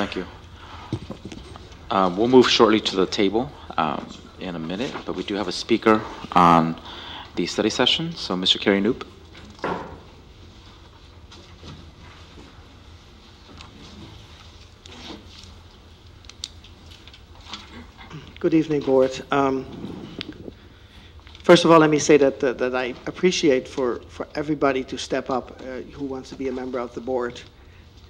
Thank you. We'll move shortly to the table in a minute, but we do have a speaker on the study session. So, Mr. Kerry Knoop. Good evening, Board. First of all, let me say that I appreciate for everybody to step up who wants to be a member of the board.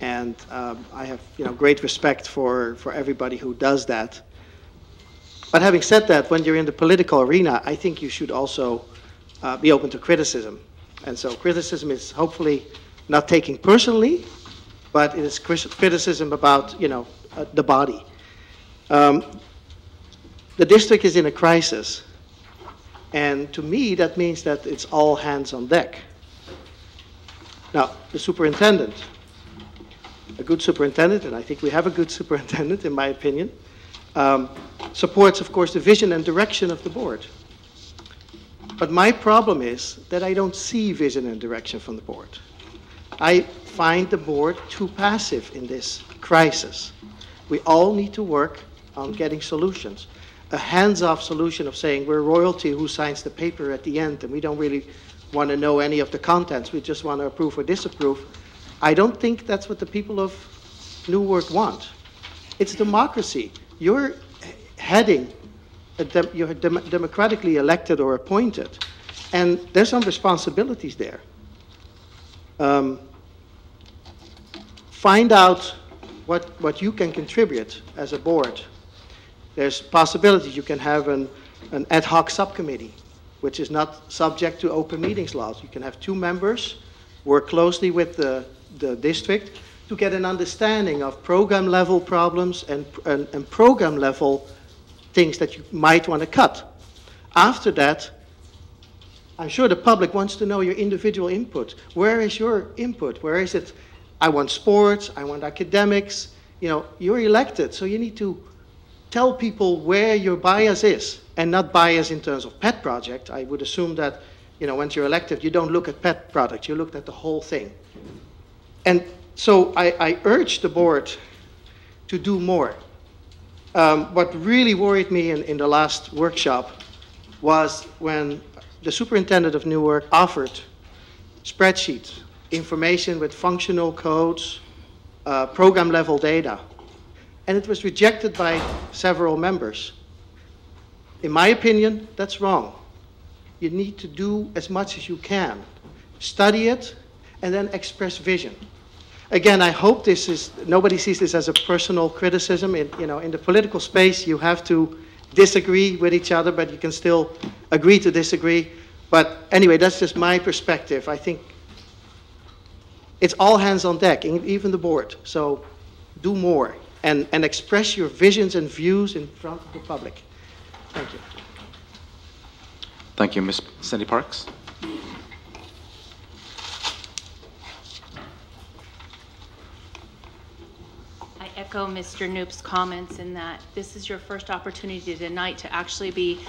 And I have great respect for everybody who does that. But having said that, when you're in the political arena, I think you should also be open to criticism. And so criticism is hopefully not taking personally, but it is criticism about the body. The district is in a crisis, and to me that means that it's all hands on deck. Now, the superintendent, a good superintendent, and I think we have a good superintendent in my opinion, supports, of course, the vision and direction of the board. But my problem is that I don't see vision and direction from the board. I find the board too passive in this crisis. We all need to work on getting solutions. A hands-off solution of saying we're royalty who signs the paper at the end and we don't really want to know any of the contents, we just want to approve or disapprove. I don't think that's what the people of Newark want. It's democracy. You're heading, you're democratically elected or appointed, and there's some responsibilities there. Find out what you can contribute as a board. There's possibilities. You can have an ad hoc subcommittee, which is not subject to open meetings laws. You can have 2 members, work closely with the district to get an understanding of program level problems and program level things that you might want to cut. After that, I'm sure the public wants to know your individual input. Where is your input? Where is it? I want sports, I want academics. You're elected, so you need to tell people where your bias is, and not bias in terms of pet project. I would assume that, once you're elected, you don't look at pet project, you look at the whole thing. And so I urge the board to do more. What really worried me in the last workshop was when the superintendent of Newark offered spreadsheets, information with functional codes, program level data. And it was rejected by several members. In my opinion, that's wrong. You need to do as much as you can. Study it, and then express vision. Again, I hope nobody sees this as a personal criticism. In the political space, you have to disagree with each other, but you can still agree to disagree. But anyway, that's just my perspective. I think it's all hands on deck, even the board. So do more. And express your visions and views in front of the public. Thank you. Thank you, Ms. Cindy Parks. I echo Mr. Knoop's comments in that this is your first opportunity tonight to actually be,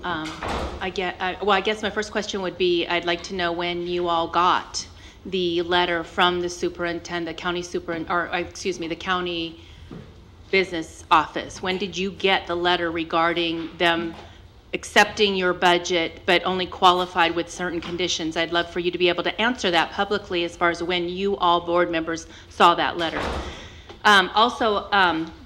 I guess my first question would be, I'd like to know when you all got the letter from the superintendent, the county business office. When did you get the letter regarding them accepting your budget but only qualified with certain conditions? I'd love for you to be able to answer that publicly as far as when you all board members saw that letter.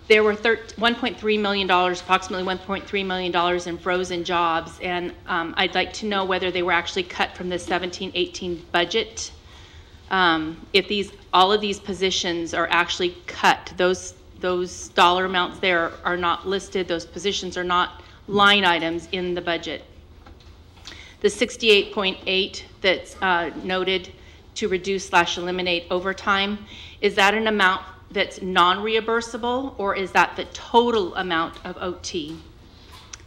There were $1.3 million, approximately $1.3 million in frozen jobs, and I'd like to know whether they were actually cut from the 17-18 budget. If all of these positions are actually cut, those dollar amounts there are not listed. Those positions are not line items in the budget. The 68.8 that's noted to reduce/eliminate overtime, is that an amount that's non-reimbursable, or is that the total amount of OT?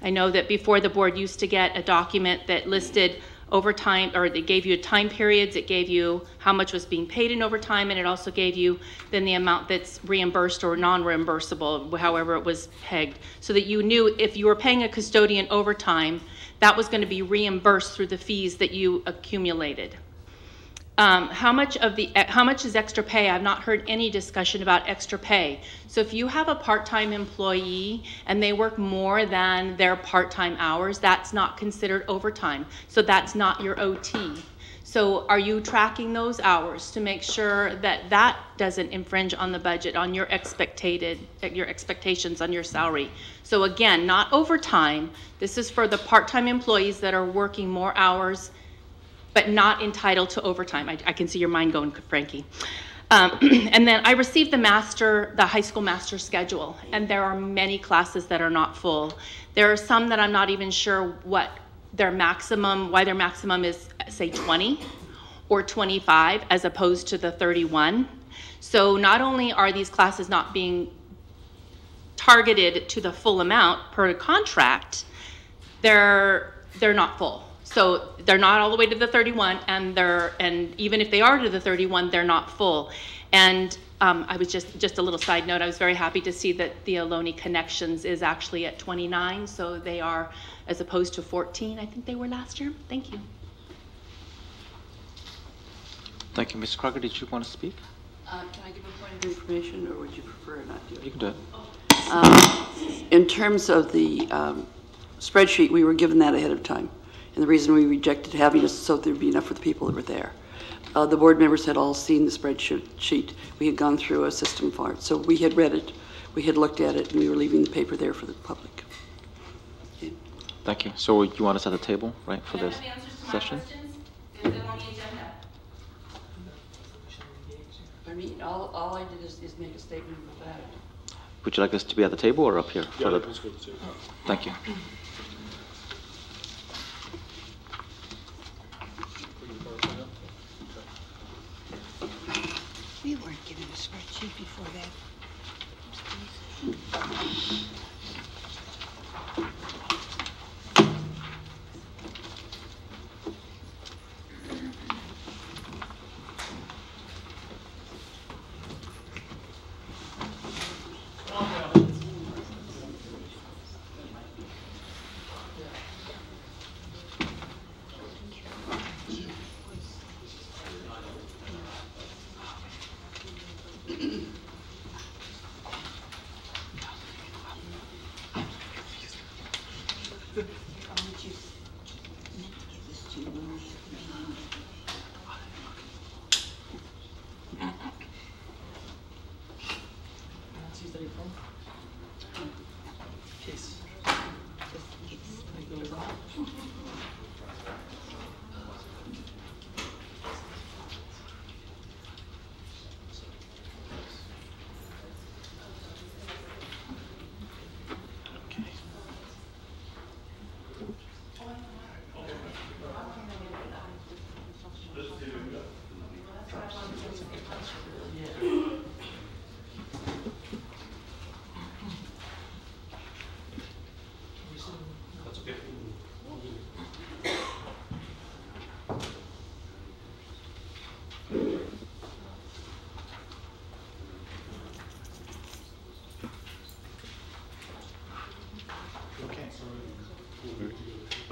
I know that before the board used to get a document that listed overtime, or they gave you time periods, it gave you how much was being paid in overtime, and it also gave you then the amount that's reimbursed or non-reimbursable, however it was pegged, so that you knew if you were paying a custodian overtime, that was going to be reimbursed through the fees that you accumulated. How much is extra pay? I've not heard any discussion about extra pay. So if you have a part-time employee and they work more than their part-time hours, that's not considered overtime. So that's not your OT. So are you tracking those hours to make sure that that doesn't infringe on the budget, on your expectations on your salary? So again, not overtime. This is for the part-time employees that are working more hours but not entitled to overtime. I can see your mind going, Frankie. And then I received the high school master schedule, and there are many classes that are not full. There are some that I'm not even sure why their maximum is, say, 20 or 25 as opposed to the 31. So not only are these classes not being targeted to the full amount per contract, they're not full. So they're not all the way to the 31, and even if they are to the 31, they're not full. And I was just a little side note, I was very happy to see that the Ohlone Connections is actually at 29, so they are, as opposed to 14, I think they were last year. Thank you. Thank you. Ms. Crocker, did you want to speak? Can I give a point of information, or would you prefer not to? You can do it. In terms of the spreadsheet, we were given that ahead of time. And the reason we rejected having it is so there'd be enough for the people that were there. The board members had all seen the spreadsheet. We had gone through a system for it. So we had read it, we had looked at it, and we were leaving the paper there for the public. Okay. Thank you. So you want us at the table, right, for this session? Is it on the agenda? I mean, all I did is make a statement about it. Would you like us to be at the table or up here? Yeah, let's go to the table. Thank you. We weren't given a spreadsheet before that.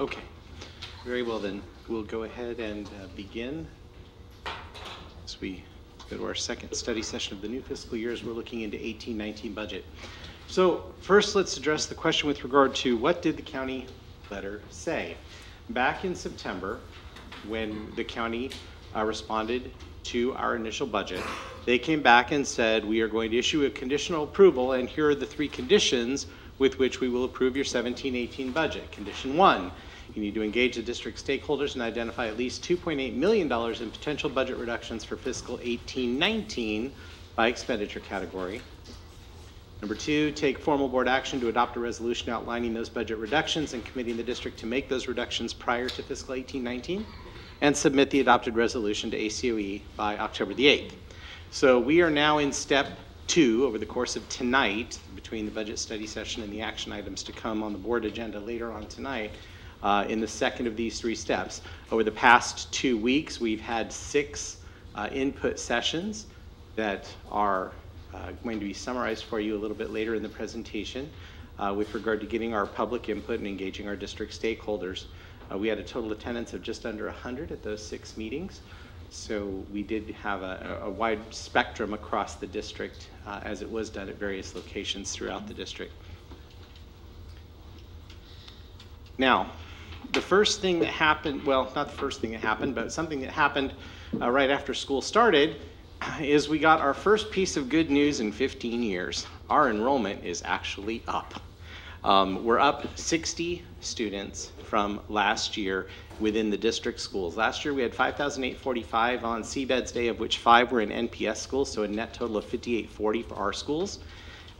Okay, very well then. We'll go ahead and begin as we go to our second study session of the new fiscal year as we're looking into 18-19 budget. So first, let's address the question with regard to what did the county letter say? Back in September, when the county responded to our initial budget, they came back and said, we are going to issue a conditional approval, and here are the 3 conditions with which we will approve your 17-18 budget. Condition 1, you need to engage the district stakeholders and identify at least $2.8 million in potential budget reductions for fiscal 18-19 by expenditure category. Number 2, take formal board action to adopt a resolution outlining those budget reductions and committing the district to make those reductions prior to fiscal 18-19, and submit the adopted resolution to ACOE by October the 8th. So we are now in step 2 over the course of tonight, between the budget study session and the action items to come on the board agenda later on tonight, in the second of these 3 steps. Over the past 2 weeks, we've had 6 input sessions that are going to be summarized for you a little bit later in the presentation with regard to getting our public input and engaging our district stakeholders. We had a total attendance of just under 100 at those 6 meetings. So we did have a wide spectrum across the district as it was done at various locations throughout the district. Now, the first thing that happened, well, not the first thing that happened, but something that happened right after school started is we got our first piece of good news in 15 years. Our enrollment is actually up. We're up 60 students from last year within the district schools. Last year we had 5,845 on Seabed's Day, of which 5 were in NPS schools, so a net total of 5,840 for our schools.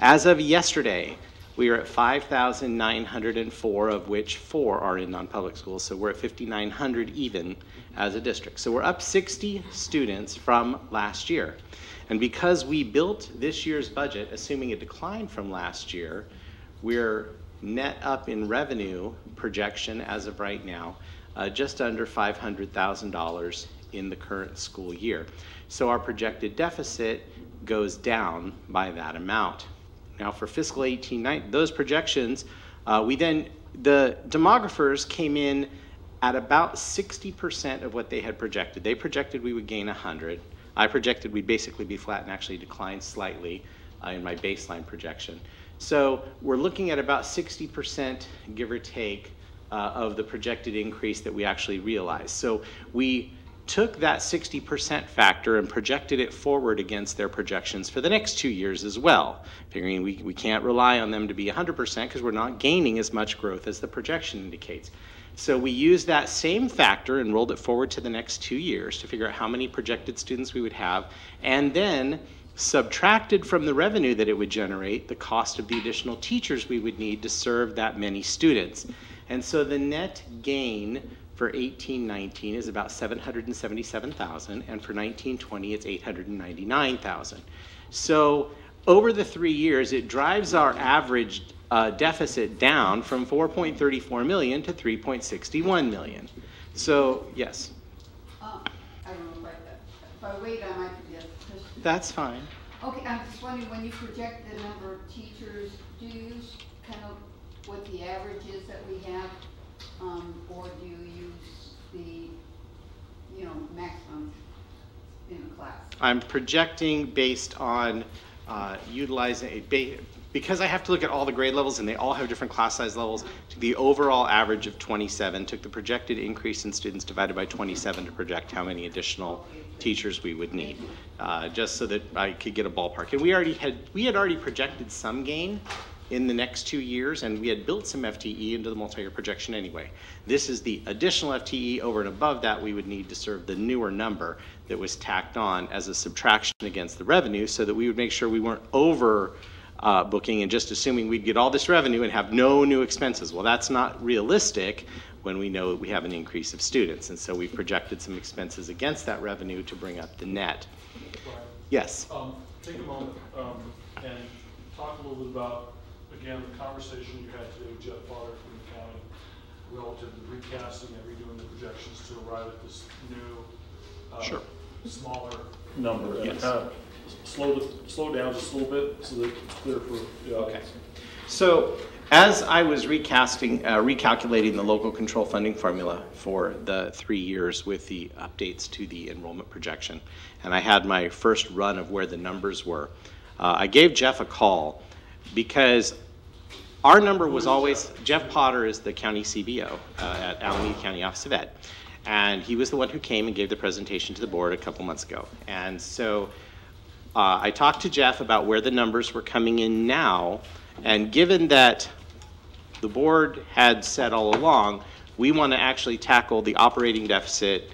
As of yesterday, we are at 5,904, of which 4 are in non-public schools, so we're at 5,900 even as a district. So we're up 60 students from last year. And because we built this year's budget, assuming a decline from last year, we're net up in revenue projection as of right now, just under $500,000 in the current school year. So our projected deficit goes down by that amount. Now for fiscal 18-19, those projections, the demographers came in at about 60% of what they had projected. They projected we would gain 100. I projected we'd basically be flat and actually decline slightly in my baseline projection. So we're looking at about 60%, give or take, of the projected increase that we actually realized. So we took that 60% factor and projected it forward against their projections for the next 2 years as well, figuring we can't rely on them to be 100% because we're not gaining as much growth as the projection indicates. So we used that same factor and rolled it forward to the next 2 years to figure out how many projected students we would have, and then subtracted from the revenue that it would generate the cost of the additional teachers we would need to serve that many students. And so the net gain for 18-19 is about $777,000, and for 19-20 it's $899,000. So over the 3 years, it drives our average deficit down from $4.34 million to $3.61 million. So yes. I don't know if I wait, I might forget. That's fine. Okay, I'm just wondering, when you project the number of teachers, do you use kind of what the average is that we have, or do you use the, maximum in a class? I'm projecting based on utilizing because I have to look at all the grade levels and they all have different class size levels, to the overall average of 27, took the projected increase in students divided by 27 to project how many additional teachers we would need, just so that I could get a ballpark. And we had already projected some gain in the next 2 years, and we had built some FTE into the multi-year projection anyway. This is the additional FTE over and above that we would need to serve the newer number that was tacked on as a subtraction against the revenue, so that we would make sure we weren't over booking and just assuming we'd get all this revenue and have no new expenses. Well, that's not realistic when we know we have an increase of students, and so we've projected some expenses against that revenue to bring up the net. Brian, yes? Take a moment and talk a little bit about, again, the conversation you had today with Jeff Potter from the county relative to recasting and redoing the projections to arrive at this new, Sure. smaller number. And yes. kind of slow down just a little bit so that it's clear for the audience. Okay. So as I was recalculating the local control funding formula for the 3 years with the updates to the enrollment projection, and I had my first run of where the numbers were, I gave Jeff a call because our number was always, Jeff Potter is the county CBO at Alameda County Office of Ed, and he was the one who came and gave the presentation to the board a couple months ago. And so I talked to Jeff about where the numbers were coming in now, and given that the board had said all along, we want to actually tackle the operating deficit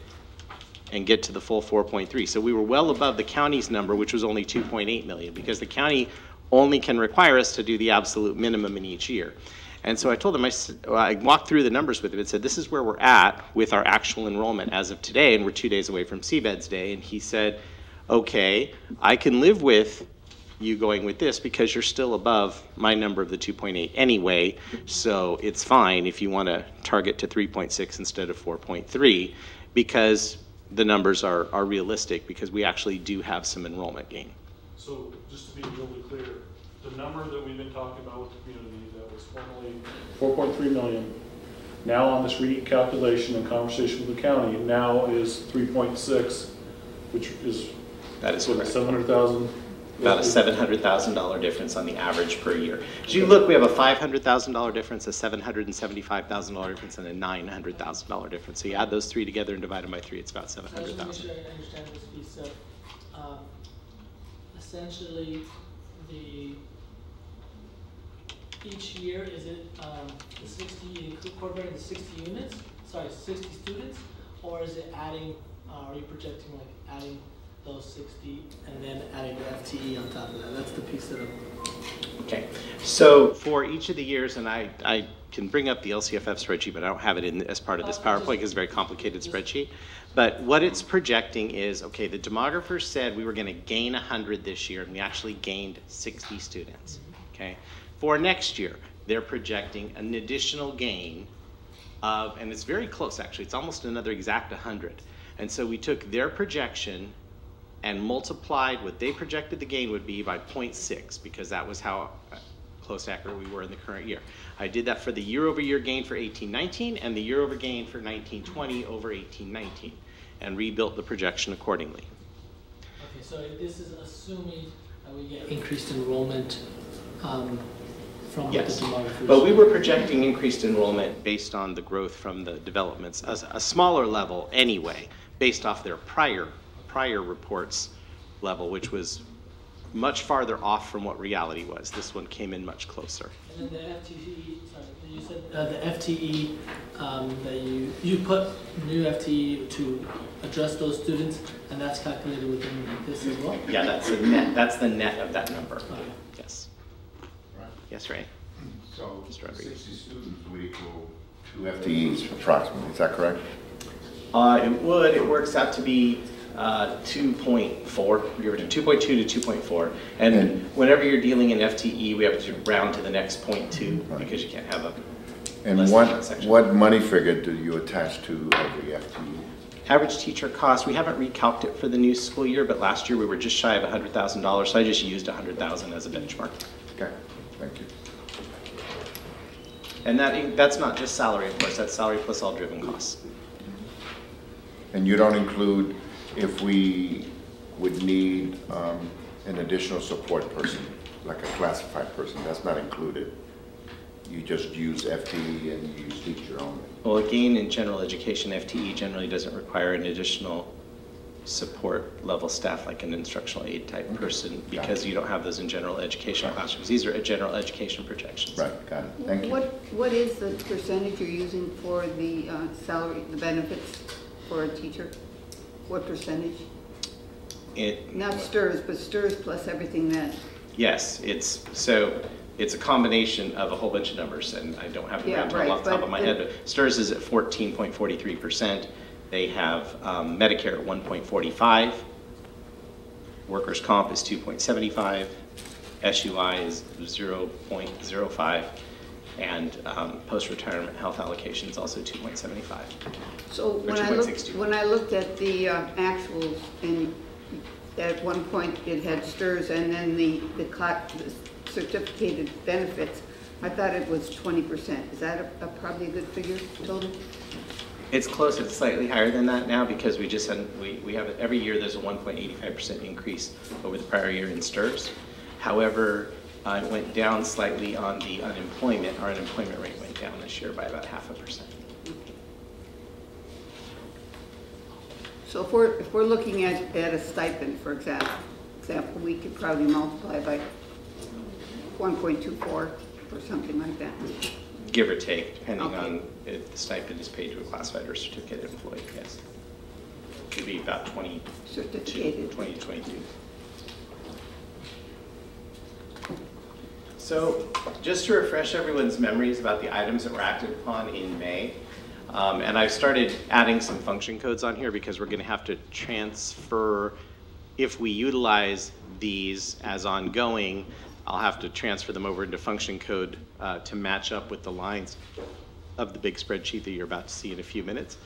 and get to the full 4.3. So we were well above the county's number, which was only 2.8 million, because the county only can require us to do the absolute minimum in each year. And so I told him, I walked through the numbers with him and said, this is where we're at with our actual enrollment as of today, and we're 2 days away from Seabed's Day. And he said, okay, I can live with you going with this because you're still above my number of the 2.8 anyway, so it's fine if you want to target to 3.6 instead of 4.3, because the numbers are realistic, because we actually do have some enrollment gain. So just to be really clear, the number that we've been talking about with the community that was formerly 4.3 million, now on this recalculation and conversation with the county, now is 3.6 which is, That is what, correct. 700,000? About a $700,000 difference on the average per year. As you look, we have a $500,000 difference, a $775,000 difference, and a $900,000 difference. So you add those three together and divide them by 3, it's about I just want to make $700,000. sure I understand this piece. So, essentially, each year, is it the 60, incorporating the 60 units, sorry, 60 students, or is it adding, are you projecting like adding those 60 and then adding the FTE on top of that? That's the piece that I'm... Okay, so for each of the years, and I can bring up the LCFF spreadsheet, but I don't have it in as part of this PowerPoint because it's a very complicated spreadsheet. But what it's projecting is, okay, the demographers said we were going to gain 100 this year, and we actually gained 60 students, okay? For next year, they're projecting an additional gain of, and it's very close actually, it's almost another exact 100. And so we took their projection and multiplied what they projected the gain would be by 0.6, because that was how close to accurate we were in the current year. I did that for the year-over-year gain for 18-19 and the year-over gain for 19-20 over 18-19, and rebuilt the projection accordingly. Okay, so this is assuming that we get increased enrollment from Yes, the demographers. but we were projecting increased enrollment based on the growth from the developments, a smaller level anyway, based off their prior reports level, which was much farther off from what reality was. This one came in much closer. And then the FTE, sorry, you said the FTE that you put new FTE to address those students, and that's calculated within this as well? Yeah, that's the net. That's the net of that number. Okay. Yes. Right. Yes, Ray. So Mr. Rodriguez. 60 students would equal 2 FTEs approximately, is that correct? It would. It works out to be 2.4, give or take 2.2 to 2.4. And whenever you're dealing in FTE, we have to round to the next 0.2 because you can't have a And less than one section. what money figure do you attach to every FTE? Average teacher cost, we haven't recalced it for the new school year, but last year we were just shy of $100,000, so I just used $100,000 as a benchmark. Okay, thank you. And that's not just salary, of course, that's salary plus all driven costs. And you don't include if we would need an additional support person, like a classified person, that's not included. You just use FTE and you use teacher only. Well, again, in general education, FTE generally doesn't require an additional support level staff like an instructional aid type person because you don't have those in general education classrooms. These are general education projections. Right, got it, thank you. What is the percentage you're using for the salary, the benefits for a teacher? What percentage? Not STIRS, but STIRS plus everything that. Yes, it's a combination of a whole bunch of numbers, and I don't have them right, off the top of my head, but STIRS is at 14.43%. They have Medicare at 1.45, workers' comp is 2.75, SUI is 0.05, and post-retirement health allocation is also 2.75. So when I looked at the actuals, and at one point it had STIRS and then the certificated benefits, I thought it was 20%. Is that probably a good figure total? It's close. It's slightly higher than that now because we just had, we have every year there's a 1.85% increase over the prior year in STIRS. However, it went down slightly on the unemployment. Our unemployment rate went down this year by about 0.5%. So if we're looking at a stipend, for example, we could probably multiply by 1.24 or something like that. Give or take, depending on if the stipend is paid to a classified or certificated employee, yes. It could be about 20 to 22. So just to refresh everyone's memories about the items that were acted upon in May, and I've started adding some function codes on here because we're going to have to transfer, if we utilize these as ongoing, I'll have to transfer them over into function code to match up with the lines of the big spreadsheet that you're about to see in a few minutes.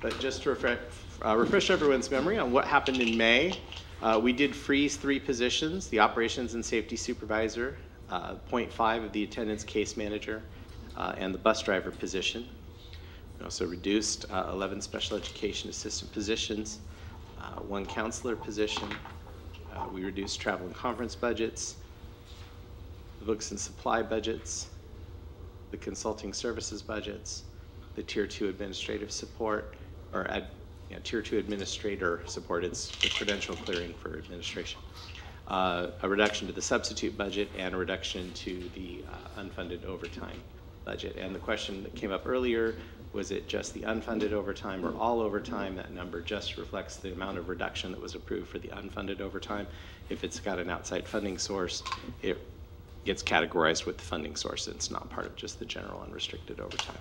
But just to refresh everyone's memory on what happened in May, we did freeze 3 positions, the operations and safety supervisor, 0.5 of the attendance case manager, and the bus driver position. We also reduced 11 special education assistant positions, one counselor position. We reduced travel and conference budgets, the books and supply budgets, the consulting services budgets, the Tier 2 administrative support, or Tier 2 administrator support. It's the credential clearing for administration. A reduction to the substitute budget and a reduction to the unfunded overtime budget. And the question that came up earlier, was it just the unfunded overtime or all overtime? That number just reflects the amount of reduction that was approved for the unfunded overtime. If it's got an outside funding source, it gets categorized with the funding source. It's not part of just the general unrestricted overtime.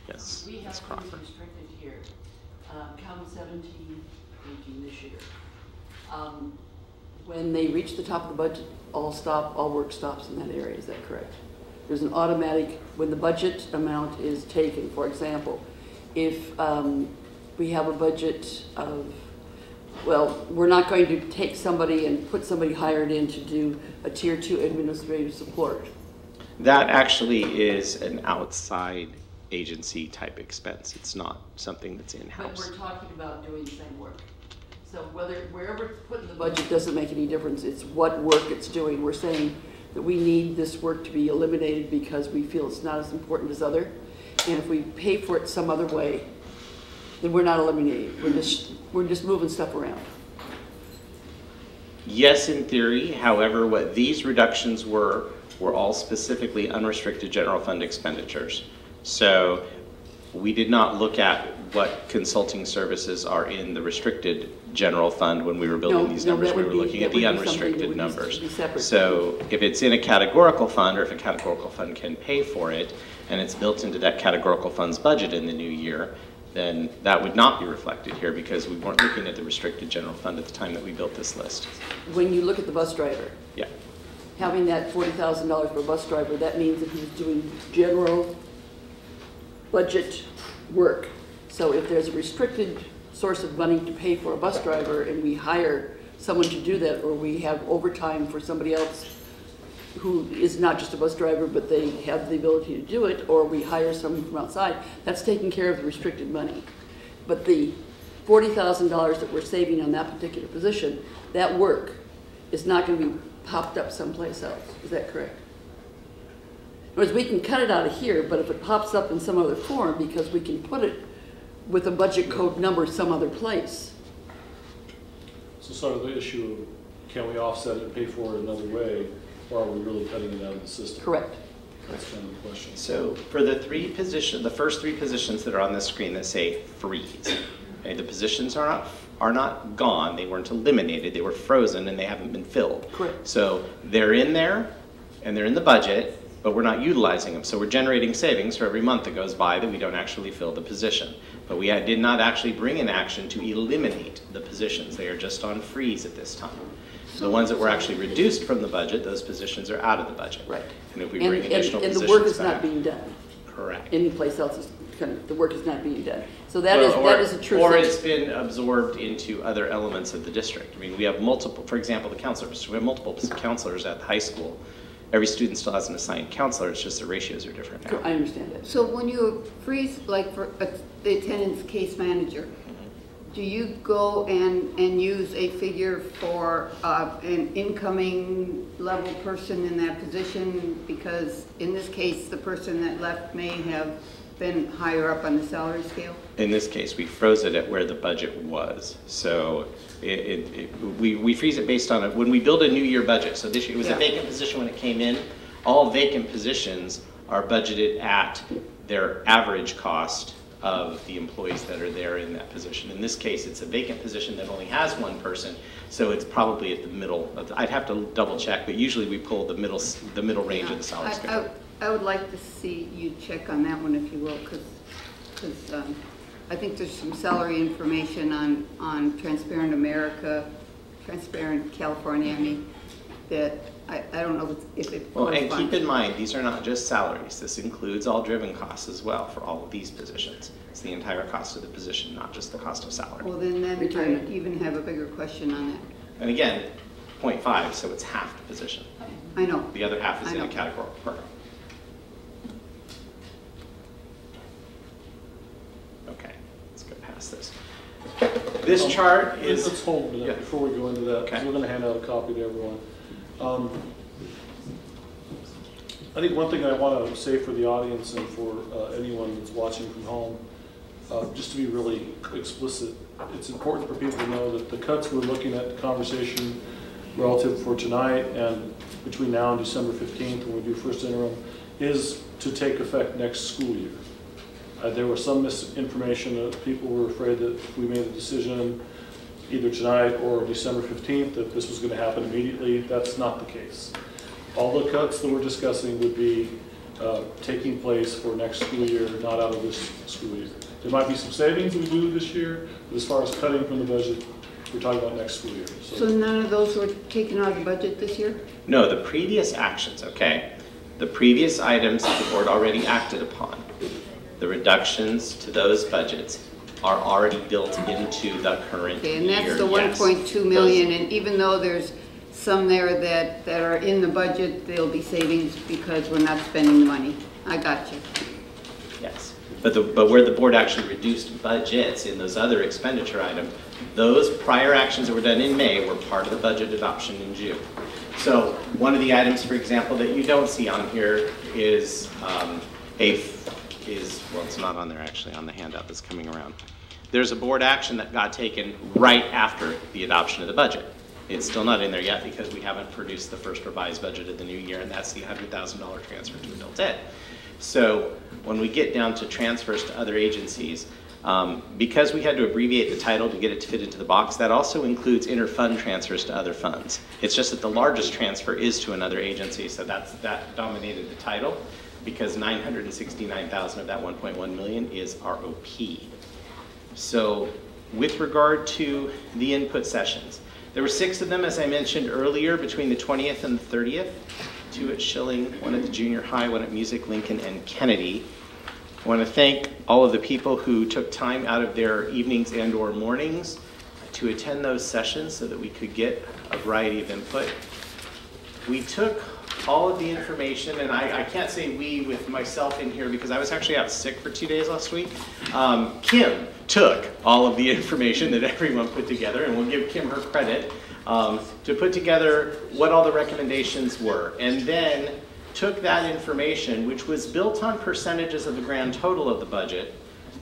Yes, We have Ms. things Crawford. restricted here, count 17, 18 this year. When they reach the top of the budget, all work stops in that area, is that correct? There's an automatic, when the budget amount is taken, for example, if we have a budget of, well, we're not going to take somebody and put somebody hired in to do a Tier 2 administrative support. That actually is an outside agency type expense. It's not something that's But in-house. we're talking about doing the same work. So wherever it's put in the budget doesn't make any difference. It's what work it's doing. We're saying that we need this work to be eliminated because we feel it's not as important as other. And if we pay for it some other way, then we're not eliminating. We're just moving stuff around. Yes, in theory. However, what these reductions were all specifically unrestricted general fund expenditures. So we did not look at what consulting services are in the restricted general fund when we were building these numbers. We were looking at the unrestricted numbers. So if it's in a categorical fund, or if a categorical fund can pay for it, and it's built into that categorical fund's budget in the new year, then that would not be reflected here because we weren't looking at the restricted general fund at the time that we built this list. When you look at the bus driver, Yeah. having that $40,000 for a bus driver, that means that he's doing general budget work. So if there's a restricted source of money to pay for a bus driver and we hire someone to do that, or we have overtime for somebody else who is not just a bus driver, but they have the ability to do it, or we hire someone from outside, that's taking care of the restricted money. But the $40,000 that we're saving on that particular position, that work is not going to be popped up someplace else. Is that correct? In other words, we can cut it out of here, but if it pops up in some other form, because we can put it with a budget code number some other place. So sort of the issue of, can we offset it and pay for it another way, or are we really cutting it out of the system? Correct. That's kind of the question. So for the first three positions that are on this screen that say freeze, okay, the positions are not gone. They weren't eliminated. They were frozen and they haven't been filled. Correct. So they're in there and they're in the budget, but we're not utilizing them. So we're generating savings for every month that goes by that we don't actually fill the position. But we did not actually bring in action to eliminate the positions. They are just on freeze at this time. The ones that were actually reduced from the budget, those positions are out of the budget. Right. And if we bring additional and positions the work is back, not being done. correct. Any place else is the work is not being done. So that is a true Or thing. it's been absorbed into other elements of the district. I mean, we have multiple, for example, the counselors. We have multiple counselors at the high school. Every student still has an assigned counselor. It's just the ratios are different now. I understand that. So when you freeze, like for the attendance case manager, do you go and use a figure for an incoming level person in that position? Because in this case, the person that left may have been higher up on the salary scale? In this case, we froze it at where the budget was. So we freeze it based on it. When we build a new year budget, so this year it was a vacant position when it came in. All vacant positions are budgeted at their average cost of the employees that are there in that position. In this case, it's a vacant position that only has one person, so it's probably at the middle. I'd have to double check, but usually we pull the middle range of the salary scale. I would like to see you check on that one, if you will, because I think there's some salary information on Transparent America, Transparent California, I mean, that I don't know if it Well, and corresponds. keep in mind, these are not just salaries. This includes all driven costs as well for all of these positions. It's the entire cost of the position, not just the cost of salary. Well, then Retirement. I even have a bigger question on that. And again, 0.5, so it's half the position. I know. The other half is I in a know. categorical program. Okay, let's go past this. This chart is... Let's hold a minute Yeah. before we go into that, because Okay. we're going to hand out a copy to everyone. I think one thing I want to say for the audience and for anyone that's watching from home, just to be really explicit, it's important for people to know that the cuts we're looking at, the conversation relative for tonight and between now and December 15th when we do first interim, is to take effect next school year. There was some misinformation that people were afraid that if we made a decision either tonight or December 15th that this was going to happen immediately. That's not the case. All the cuts that we're discussing would be taking place for next school year, not out of this school year. There might be some savings we do this year, but as far as cutting from the budget, we're talking about next school year. So none of those were taken out of the budget this year? No, the previous actions, okay? The previous items the board already acted upon, the reductions to those budgets are already built into the current year. Okay, and that's the Yes. 1.2 million, and even though there's some there that are in the budget, there'll be savings because we're not spending the money. I got you. Yes, but where the board actually reduced budgets in those other expenditure items, those prior actions that were done in May were part of the budget adoption in June. So one of the items, for example, that you don't see on here is well, it's not on there actually on the handout that's coming around. There's a board action that got taken right after the adoption of the budget. It's still not in there yet because we haven't produced the first revised budget of the new year, and that's the $100,000 transfer to adult ed. So when we get down to transfers to other agencies, because we had to abbreviate the title to get it to fit into the box, that also includes inter-fund transfers to other funds. It's just that the largest transfer is to another agency, so that dominated the title because $969,000 of that 1.1 million is ROP. So with regard to the input sessions, there were 6 of them, as I mentioned earlier, between the 20th and the 30th, 2 at Schilling, 1 at the junior high, 1 at Music, Lincoln, and Kennedy. I want to thank all of the people who took time out of their evenings and or mornings to attend those sessions so that we could get a variety of input. We took all of the information, and I can't say we with myself in here because I was actually out sick for 2 days last week. Kim took all of the information that everyone put together, and we'll give Kim her credit, to put together what all the recommendations were, and then took that information, which was built on percentages of the grand total of the budget,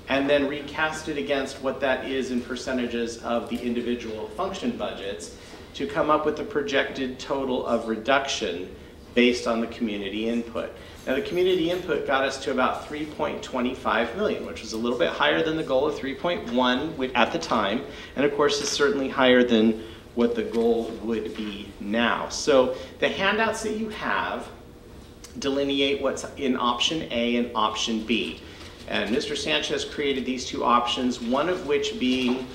and then recast it against what that is in percentages of the individual function budgets to come up with a projected total of reduction based on the community input. Now the community input got us to about 3.25 million, which was a little bit higher than the goal of 3.1 at the time, and of course is certainly higher than what the goal would be now. So the handouts that you have delineate what's in option A and option B. And Mr. Sanchez created these 2 options, one of which being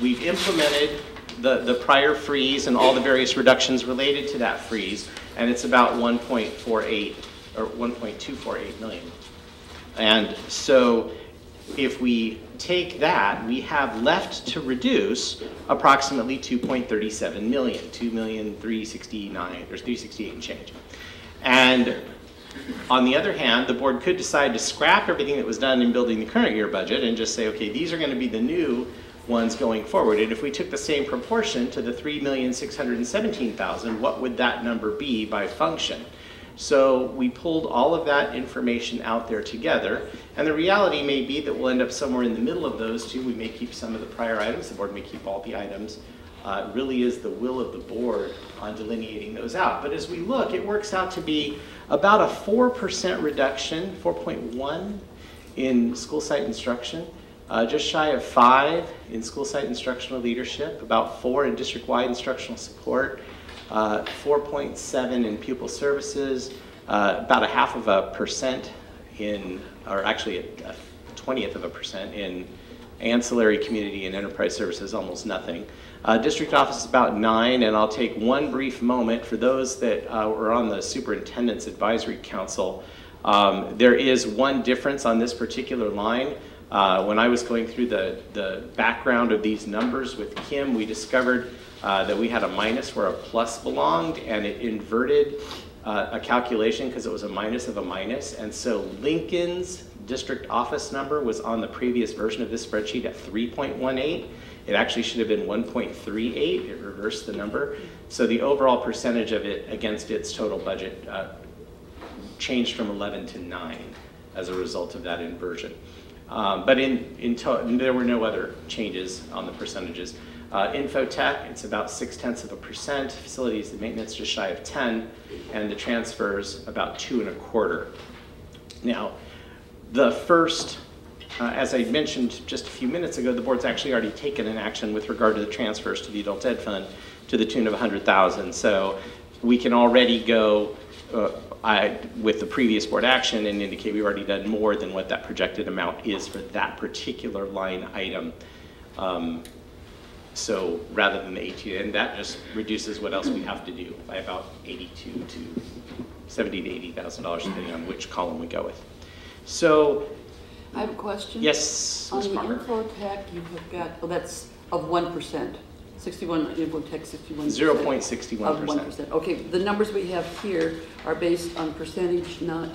we've implemented the prior freeze and all the various reductions related to that freeze, and it's about 1.48 or 1.248 million. And so if we take that, we have left to reduce approximately 2.37 million, 2,369,000 or 368 and change. And on the other hand, the board could decide to scrap everything that was done in building the current year budget and just say, okay, these are going to be the new ones going forward. And if we took the same proportion to the 3,617,000, what would that number be by function? So we pulled all of that information out there together, and the reality may be that we'll end up somewhere in the middle of those 2. We may keep some of the prior items, the board may keep all the items. It really is the will of the board on delineating those out. But as we look, it works out to be about a 4% reduction, 4.1 in school site instruction, just shy of 5 in school site instructional leadership, about 4 in district-wide instructional support, 4.7 in pupil services, about 0.5% in, or actually a 0.20% in ancillary community and enterprise services, almost nothing. District office is about 9, and I'll take one brief moment for those that were on the Superintendent's Advisory Council. There is one difference on this particular line. When I was going through the background of these numbers with Kim, we discovered that we had a minus where a plus belonged, and it inverted a calculation because it was a minus of a minus. And so Lincoln's district office number was on the previous version of this spreadsheet at 3.18, It actually should have been 1.38. It reversed the number. So the overall percentage of it against its total budget changed from 11 to 9 as a result of that inversion. But there were no other changes on the percentages. Infotech, it's about 0.6%. Facilities and maintenance just shy of 10, and the transfers about 2.25. Now, the first, as I mentioned just a few minutes ago, the board's actually already taken an action with regard to the transfers to the adult ed fund to the tune of $100,000. So we can already go with the previous board action and indicate we've already done more than what that projected amount is for that particular line item. So rather than the 18, and that just reduces what else we have to do by about $82 to $70,000 to $80,000, depending on which column we go with. So, I have a question. Yes, Ms. Parker. On the infotech, you have got, well, that's of 1%. 61 infotech, 61%. 0.61%. Of 1%. Okay, the numbers we have here are based on percentage, not.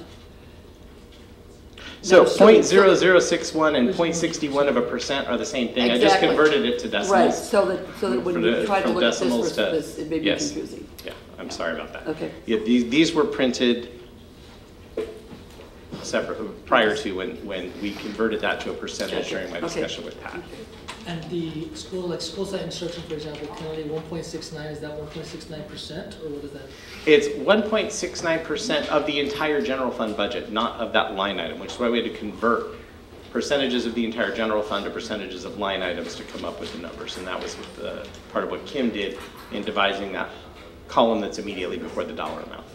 So No, 0.0061 and 0.61% are the same thing. Exactly. I just converted it to decimals. Right, so that when you try to from look at this decimals versus to- this, it may be yes. confusing. Yeah, I'm sorry about that. Okay. Yeah, these were printed separate prior to when we converted that to a percentage during my discussion with Pat. Okay. And the school site instruction, for example, currently 1.69, is that 1.69%, or what is that? It's 1.69% of the entire general fund budget, not of that line item, which is why we had to convert percentages of the entire general fund to percentages of line items to come up with the numbers. And that was part of what Kim did in devising that column that's immediately before the dollar amount.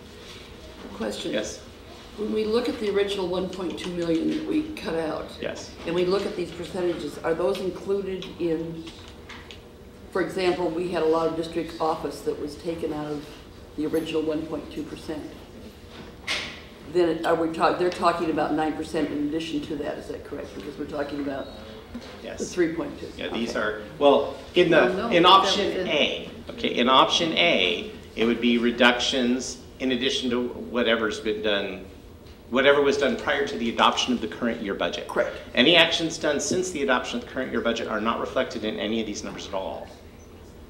Question. Yes? When we look at the original 1.2 million that we cut out, Yes. and we look at these percentages, are those included in, for example, we had a lot of district office that was taken out of the original 1.2%. Then are we they're talking about 9% in addition to that, is that correct? Because we're talking about Yes. the 3.2. Yeah, these Okay. are, well, in option A, okay, in option A, it would be reductions in addition to whatever's been done, whatever was done prior to the adoption of the current year budget. Correct. Any actions done since the adoption of the current year budget are not reflected in any of these numbers at all.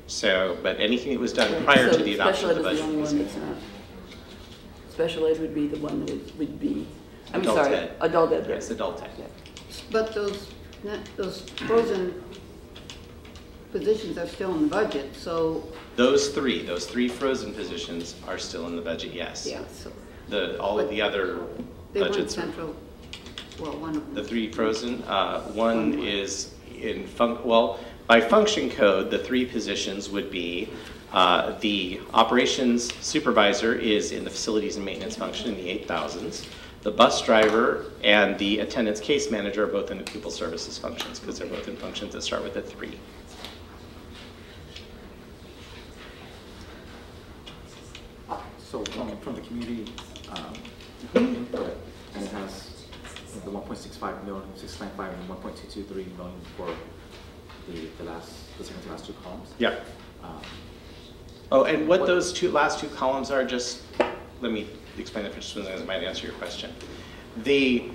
So, but anything that was done prior to the adoption of the budget. Special ed is the only one that's not. Special ed would be the one that would be, I'm Adult sorry, ed. adult ed. Yes, adult ed. Yeah. But those frozen positions are still in the budget, so, Those three frozen positions are still in the budget, yes. yeah, so All of the other they weren't budgets are. central, well, one of them. The three frozen, one is in by function code, the three positions would be the operations supervisor is in the facilities and maintenance function in the 8,000s. The bus driver and the attendance case manager are both in the pupil services functions because they're both in functions that start with a 3. So from the community input, and it has the 1.65 million, 695, and 1.223 million for the second to last two columns. Yeah. Oh, and what those last two columns are, just let me explain that for just a minute, as it might answer your question. The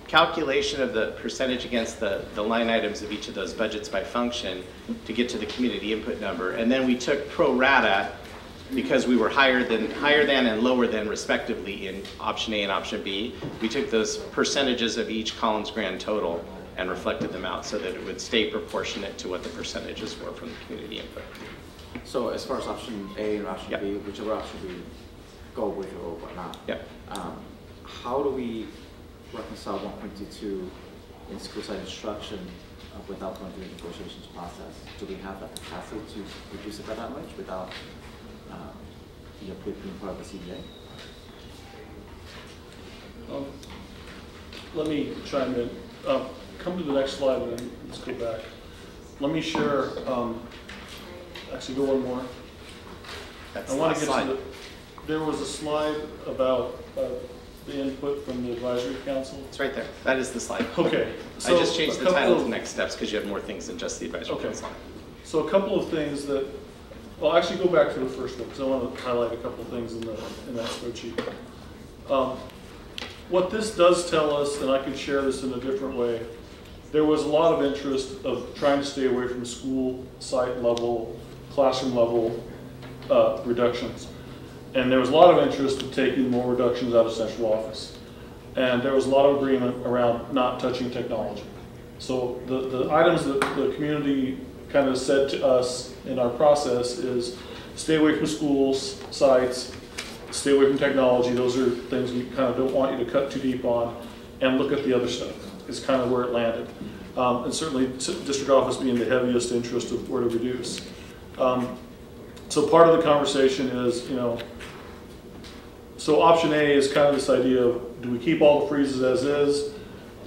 calculation of the percentage against the line items of each of those budgets by function to get to the community input number, and then we took pro rata because we were higher than and lower than respectively in option A and option B. We took those percentages of each column's grand total and reflected them out so that it would stay proportionate to what the percentages were from the community input. So as far as option A and option Yep. B, whichever option we go with or whatnot, Yep. how do we reconcile 1.22 in school site instruction without going through the negotiations process? Do we have that capacity to reduce it by that much without being part of the CBA? Let me chime in. Come to the next slide and then let's go back. Let me share, actually go one more. That's I want the to get slide. to there was a slide about the input from the advisory council. It's right there. That is the slide. Okay. I just changed the title to next steps because you have more things than just the advisory council. So a couple of things that, well, actually go back to the first one because I want to highlight a couple of things in that spreadsheet. What this does tell us, and I could share this in a different way, there was a lot of interest of trying to stay away from school site level, classroom level reductions. And there was a lot of interest in taking more reductions out of central office. And there was a lot of agreement around not touching technology. So the items that the community kind of said to us in our process is stay away from schools, sites, stay away from technology. Those are things we kind of don't want you to cut too deep on, and look at the other stuff. It's kind of where it landed. And certainly district office being the heaviest interest of where to reduce. So part of the conversation is, you know, so option A is kind of this idea of, do we keep all the freezes as is,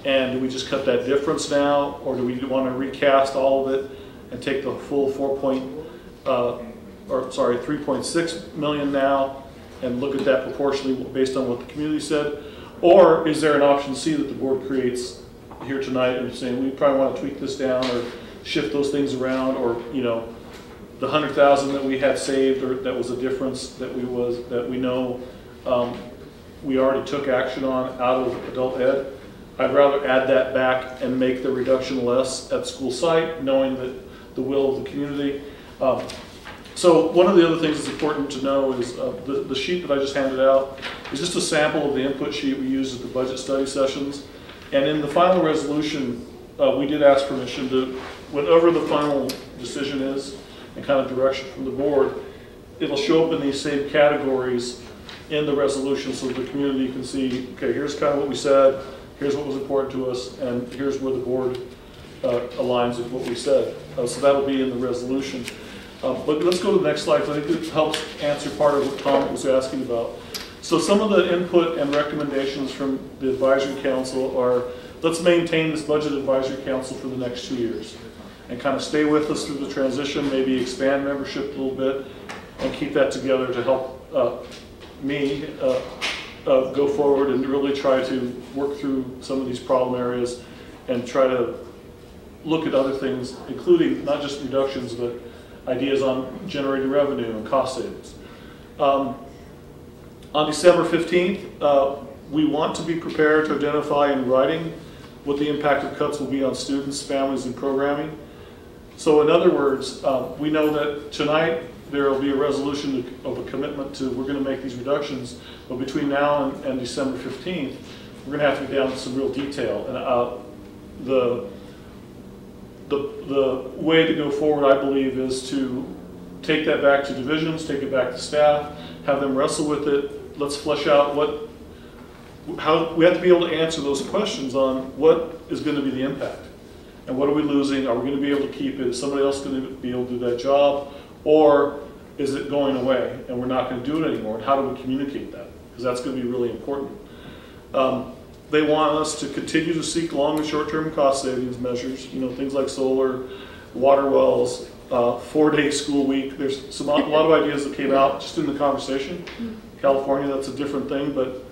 and do we just cut that difference now, or do we want to recast all of it and take the full 3.6 million now and look at that proportionally based on what the community said? Or is there an option C that the board creates here tonight and saying we probably want to tweak this down or shift those things around, or, you know, the 100,000 that we had saved, or that was a difference that we know we already took action on out of adult ed. I'd rather add that back and make the reduction less at school site, knowing that the will of the community. So one of the other things that's important to know is the sheet that I just handed out is just a sample of the input sheet we used at the budget study sessions. And in the final resolution, we did ask permission to, whatever the final decision is and kind of direction from the board, it'll show up in these same categories in the resolution so the community can see, okay, here's kind of what we said, here's what was important to us, and here's where the board aligns with what we said. So that'll be in the resolution. But let's go to the next slide, because I think it helps answer part of what Tom was asking about. So some of the input and recommendations from the advisory council are, let's maintain this budget advisory council for the next 2 years and kind of stay with us through the transition, maybe expand membership a little bit and keep that together to help me go forward and really try to work through some of these problem areas and try to look at other things, including not just reductions, but ideas on generating revenue and cost savings. On December 15th, we want to be prepared to identify in writing what the impact of cuts will be on students, families, and programming. So in other words, we know that tonight there will be a resolution of a commitment to, we're going to make these reductions, but between now and December 15th, we're going to have to get down to some real detail. And the way to go forward, I believe, is to take that back to divisions, take it back to staff, have them wrestle with it. Let's flesh out how we have to be able to answer those questions on what is going to be the impact and what are we losing. Are we going to be able to keep it? Is somebody else going to be able to do that job, or is it going away and we're not going to do it anymore? And how do we communicate that? Because that's going to be really important. They want us to continue to seek long and short-term cost savings measures, you know, things like solar, water wells, 4-day school week. There's a lot of ideas that came out just in the conversation. California, that's a different thing, but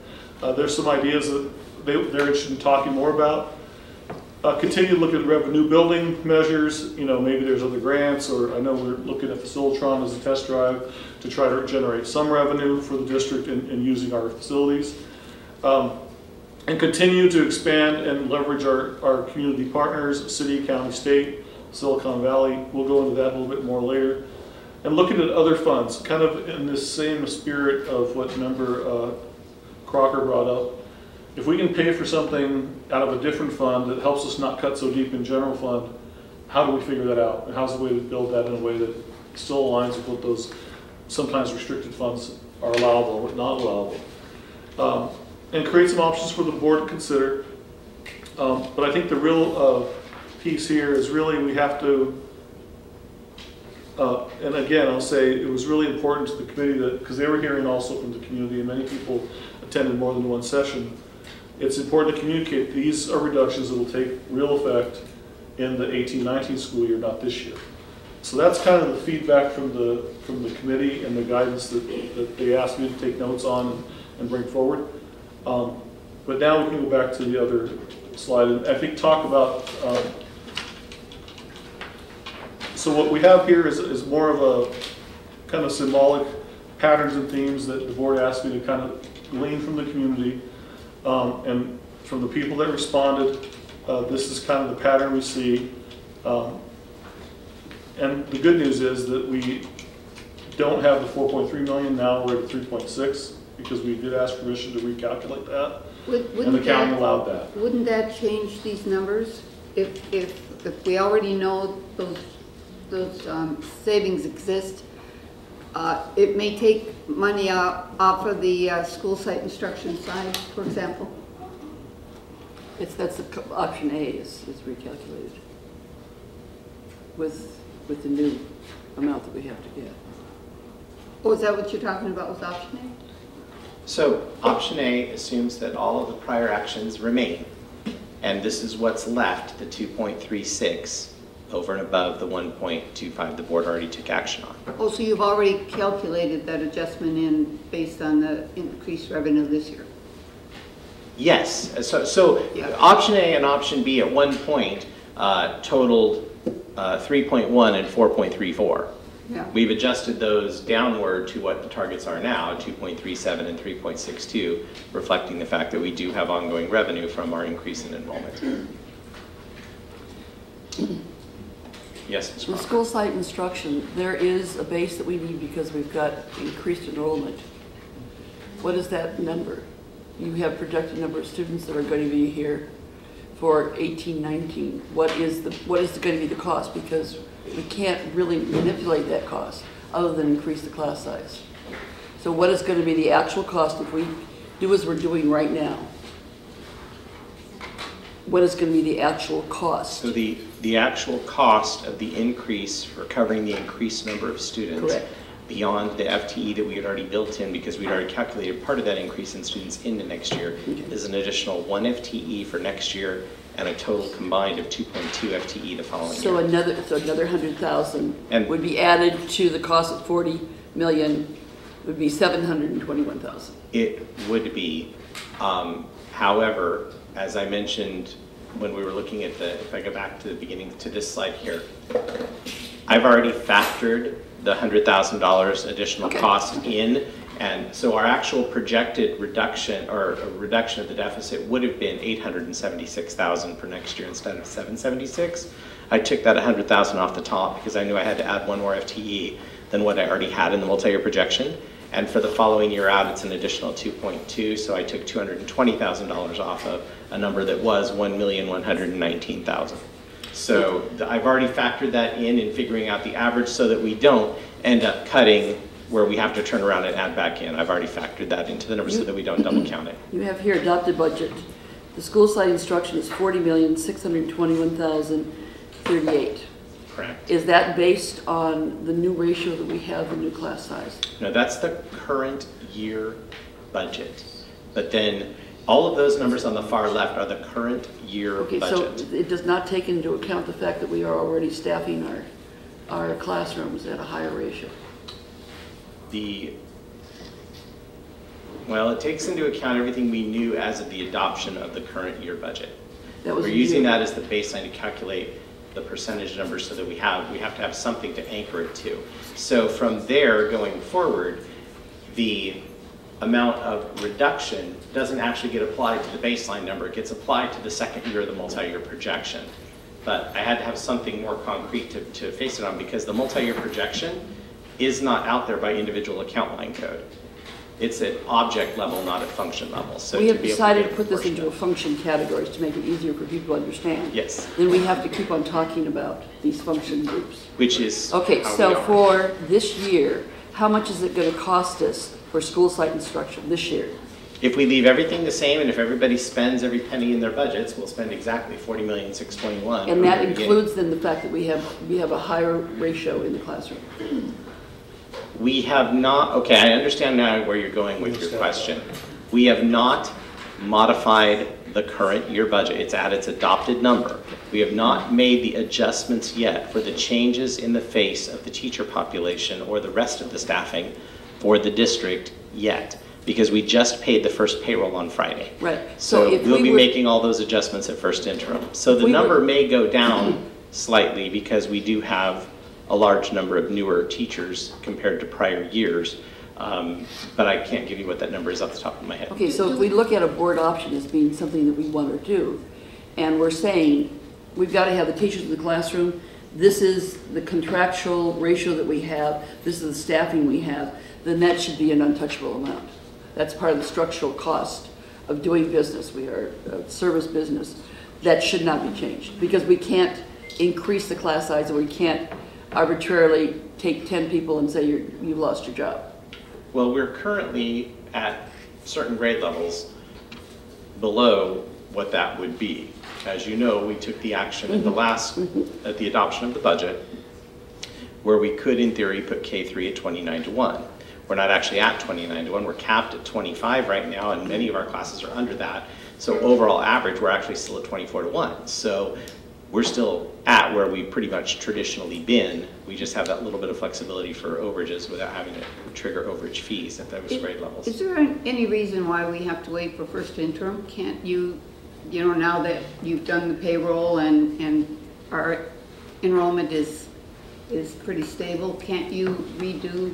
there's some ideas that they're interested in talking more about. Continue to look at revenue building measures. You know, maybe there's other grants, or I know we're looking at Facilitron as a test drive to try to generate some revenue for the district in using our facilities. And continue to expand and leverage our community partners, city, county, state, Silicon Valley. We'll go into that a little bit more later. And looking at other funds, kind of in this same spirit of what Member Crocker brought up. If we can pay for something out of a different fund that helps us not cut so deep in general fund, how do we figure that out? And how's the way to build that in a way that still aligns with what those sometimes restricted funds are allowable but not allowable? And create some options for the board to consider. But I think the real piece here is really we have to, and again, I'll say it was really important to the committee that, because they were hearing also from the community and many people attended more than one session, it's important to communicate these are reductions that will take real effect in the 18-19 school year, not this year. So that's kind of the feedback from the committee and the guidance that they asked me to take notes on and bring forward. But now we can go back to the other slide and I think talk about, so what we have here is more of a kind of symbolic patterns and themes that the board asked me to kind of glean from the community and from the people that responded This is kind of the pattern we see. And the good news is that we don't have the 4.3 million now, we're at 3.6 because we did ask permission to recalculate that. And the county allowed that. Wouldn't that change these numbers? If we already know those savings exist, it may take money off of the school site instruction side, for example? That's option A is recalculated with the new amount that we have to get. Oh, is that what you're talking about with option A? So option A assumes that all of the prior actions remain, and this is what's left, the 2.36 over and above the 1.25 the board already took action on. Oh, so you've already calculated that adjustment in based on the increased revenue this year? Yes, so Yeah. option A and option B at one point totaled 3.1 and 4.34. Yeah. We've adjusted those downward to what the targets are now, 2.37 and 3.62, reflecting the fact that we do have ongoing revenue from our increase in enrollment. Yes, Ms. With Cronk. school site instruction, there is a base that we need because we've got increased enrollment. What is that number? You have projected number of students that are going to be here for 18-19. What is going to be the cost? Because we can't really manipulate that cost other than increase the class size. So what is going to be the actual cost if we do as we're doing right now? What is going to be the actual cost? So the actual cost of the increase for covering the increased number of students Correct. beyond the FTE that we had already built in, because we'd already calculated part of that increase in students into next year, is an additional 1 FTE for next year and a total combined of 2.2 FTE the following So year. another 100,000 And- would be added to the cost of 40 million, would be 721,000. It would be. However, as I mentioned when we were looking at if I go back to the beginning to this slide here, I've already factored the $100,000 additional Okay. cost in, and so our actual projected reduction or a reduction of the deficit would have been $876,000 for next year instead of $776. I took that $100,000 off the top because I knew I had to add 1 more FTE than what I already had in the multi-year projection. And for the following year out, it's an additional 2.2, so I took $220,000 off of a number that was $1,119,000. So I've already factored that in figuring out the average so that we don't end up cutting where we have to turn around and add back in. I've already factored that into the number so that we don't double count it. You have here adopted budget. The school site instruction is 40,621,038. Correct. Is that based on the new ratio that we have, the new class size? No, that's the current year budget. But then all of those numbers on the far left are the current year Okay, budget. so it does not take into account the fact that we are already staffing our classrooms at a higher ratio. Well, it takes into account everything we knew as of the adoption of the current year budget. That was We're a using year. that as the baseline to calculate the percentage numbers so that we have to have something to anchor it to. So from there going forward, the amount of reduction doesn't actually get applied to the baseline number. It gets applied to the second year of the multi-year projection. But I had to have something more concrete to face it on because the multi-year projection is not out there by individual account line code. It's at object level, not at function level. So We have be able decided to get put this into a proportionate. function categories to make it easier for people to understand. Yes, Then we have to keep on talking about these function groups. which is Okay, how we so are. for this year, how much is it going to cost us for school site instruction this year? If we leave everything the same and if everybody spends every penny in their budgets, we'll spend exactly $40,621,000. And that includes then the fact that we have a higher ratio in the classroom. We have not, okay, I understand now where you're going with your question. We have not modified the current year budget. It's at its adopted number. We have not made the adjustments yet for the changes in the face of the teacher population or the rest of the staffing for the district yet, because we just paid the first payroll on Friday. Right. So if we'll we be were- making all those adjustments at first interim. So If the we number were- may go down slightly because we do have a large number of newer teachers compared to prior years. But I can't give you what that number is off the top of my head. Okay, so if we look at a board option as being something that we want to do, and we're saying, we've got to have the teachers in the classroom, this is the contractual ratio that we have, this is the staffing we have, then that should be an untouchable amount. That's part of the structural cost of doing business. We are a service business. That should not be changed, because we can't increase the class size, and we can't arbitrarily take 10 people and say you've lost your job. Well, we're currently at certain grade levels below what that would be. As you know, we took the action in the last, at the adoption of the budget, where we could, in theory, put K3 at 29:1. We're not actually at 29:1, we're capped at 25 right now, and many of our classes are under that. So overall average, we're actually still at 24:1. So we're still at where we've pretty much traditionally been. We just have that little bit of flexibility for overages without having to trigger overage fees at those grade levels. Is there any reason why we have to wait for first interim? Can't you, now that you've done the payroll and our enrollment is pretty stable, can't you redo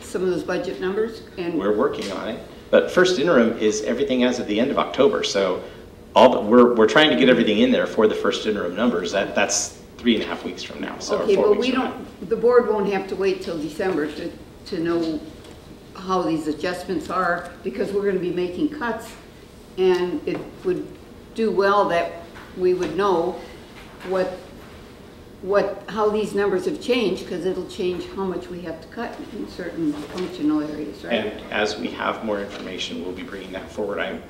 some of those budget numbers? And we're working on it, but first interim is everything as of the end of October. So we're trying to get everything in there for the first interim numbers. That's 3.5 weeks from now. So okay, but the board won't have to wait till December to know how these adjustments are, because we're going to be making cuts, and it would do well that we would know how these numbers have changed, because it'll change how much we have to cut in certain functional areas, right? And as we have more information, we'll be bringing that forward.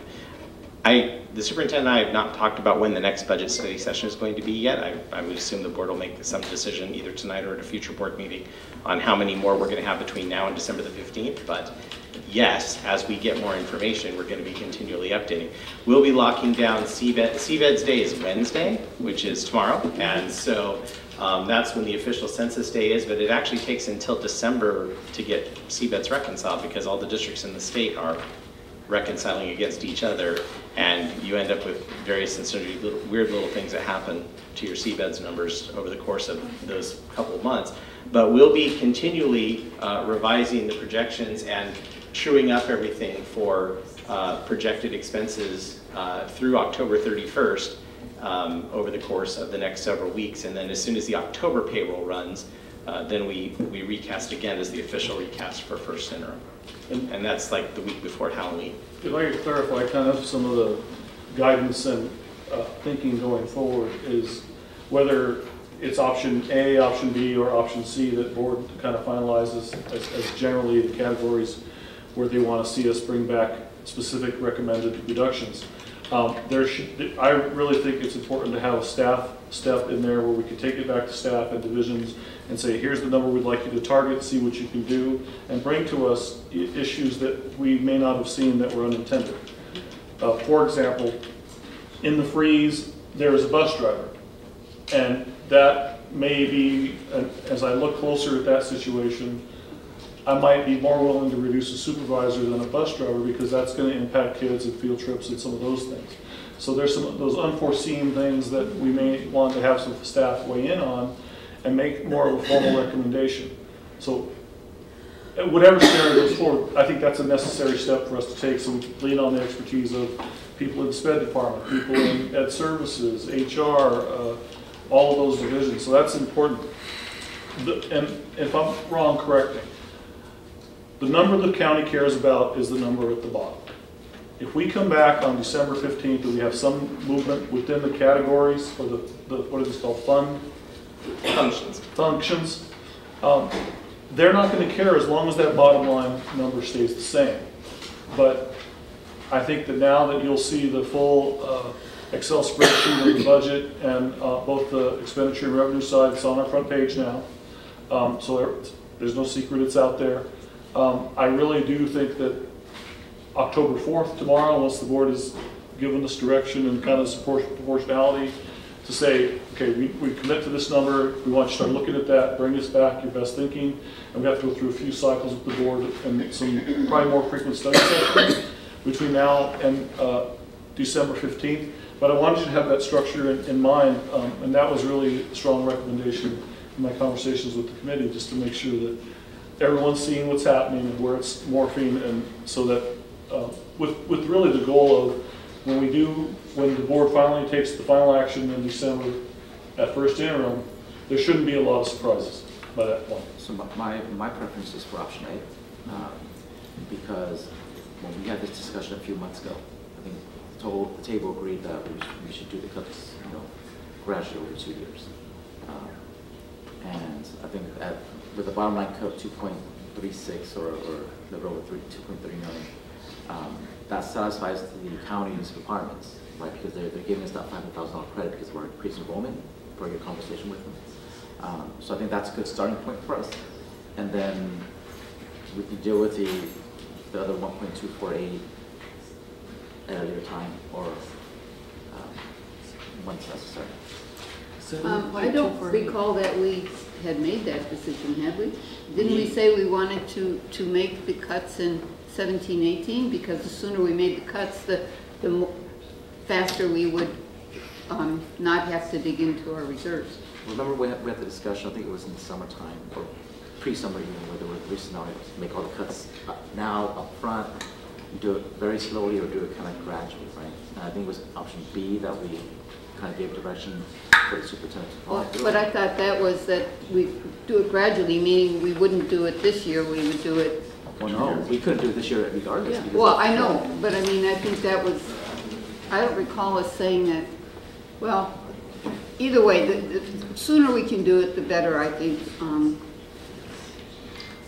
The superintendent and I have not talked about when the next budget study session is going to be yet. I would assume the board will make some decision either tonight or at a future board meeting on how many more we're going to have between now and December the 15th. But yes, as we get more information, we're going to be continually updating. We'll be locking down CBED. CBED's day is Wednesday, which is tomorrow. And so that's when the official census day is, but it actually takes until December to get CBEDs reconciled, because all the districts in the state are reconciling against each other, and you end up with various and sundry weird little things that happen to your CBEDS numbers over the course of those couple of months. But we'll be continually revising the projections and truing up everything for projected expenses through October 31st over the course of the next several weeks. And then as soon as the October payroll runs, then we recast again as the official recast for first interim. And that's like the week before Halloween. If I could clarify kind of some of the guidance and thinking going forward, is whether it's option A, option B, or option C that board kind of finalizes as generally the categories where they want to see us bring back specific recommended reductions. I really think it's important to have a staff step in there where we can take it back to staff and divisions and say, here's the number we'd like you to target, see what you can do, and bring to us issues that we may not have seen that were unintended. For example, in the freeze, there is a bus driver, and that may be, as I look closer at that situation, I might be more willing to reduce a supervisor than a bus driver, because that's going to impact kids and field trips and some of those things. So there's some of those unforeseen things that we may want to have some staff weigh in on and make more of a formal recommendation. So whatever scenario goes forward, I think that's a necessary step for us to take, so we lean on the expertise of people in the SPED department, people in Ed Services, HR, all of those divisions. So that's important. And if I'm wrong, correct me. The number the county cares about is the number at the bottom. If we come back on December 15th and we have some movement within the categories, or the what is this called, functions, they're not going to care as long as that bottom line number stays the same. But I think that now that you'll see the full Excel spreadsheet of the budget and both the expenditure and revenue side, it's on our front page now. So there's no secret, it's out there. I really do think that October 4th, tomorrow, once the board has given us direction and kind of proportionality, to say, okay, we commit to this number, we want you to start looking at that, bring us back your best thinking, and we have to go through a few cycles with the board and some probably more frequent study sessions between now and December 15th. But I wanted you to have that structure in mind, and that was really a strong recommendation in my conversations with the committee, just to make sure that everyone's seeing what's happening and where it's morphing, and so that with really the goal of when the board finally takes the final action in December at first interim, there shouldn't be a lot of surprises by that point. So my preference is for option A, because when we had this discussion a few months ago, I think the table agreed that we should do the cuts, gradually over 2 years. And I think with the bottom line cut of 2.36 or a little over 2.3 million, that satisfies the county's requirements, right? Because they're giving us that $500,000 credit because we're increasing enrollment for your conversation with them. So I think that's a good starting point for us. And then we can deal with the other 1.248 at a later time or when it's necessary. I don't recall that we had made that decision, had we? Didn't we say we wanted to make the cuts in 17, 18? Because the sooner we made the cuts, the faster we would not have to dig into our reserves. Remember we had the discussion, I think it was in the summertime or pre-summer even, where there were 3 scenarios. Make all the cuts now up front, do it very slowly or do it kind of gradually, right? And I think it was option B that we kind of gave direction for the superintendent to follow through. But I thought that was that we do it gradually, meaning we wouldn't do it this year, we would do it. Well, no, we couldn't do it this year regardless. Yeah. Because Well, I know, but I mean, I think that was, I don't recall us saying that, well, either way, the sooner we can do it, the better, I think.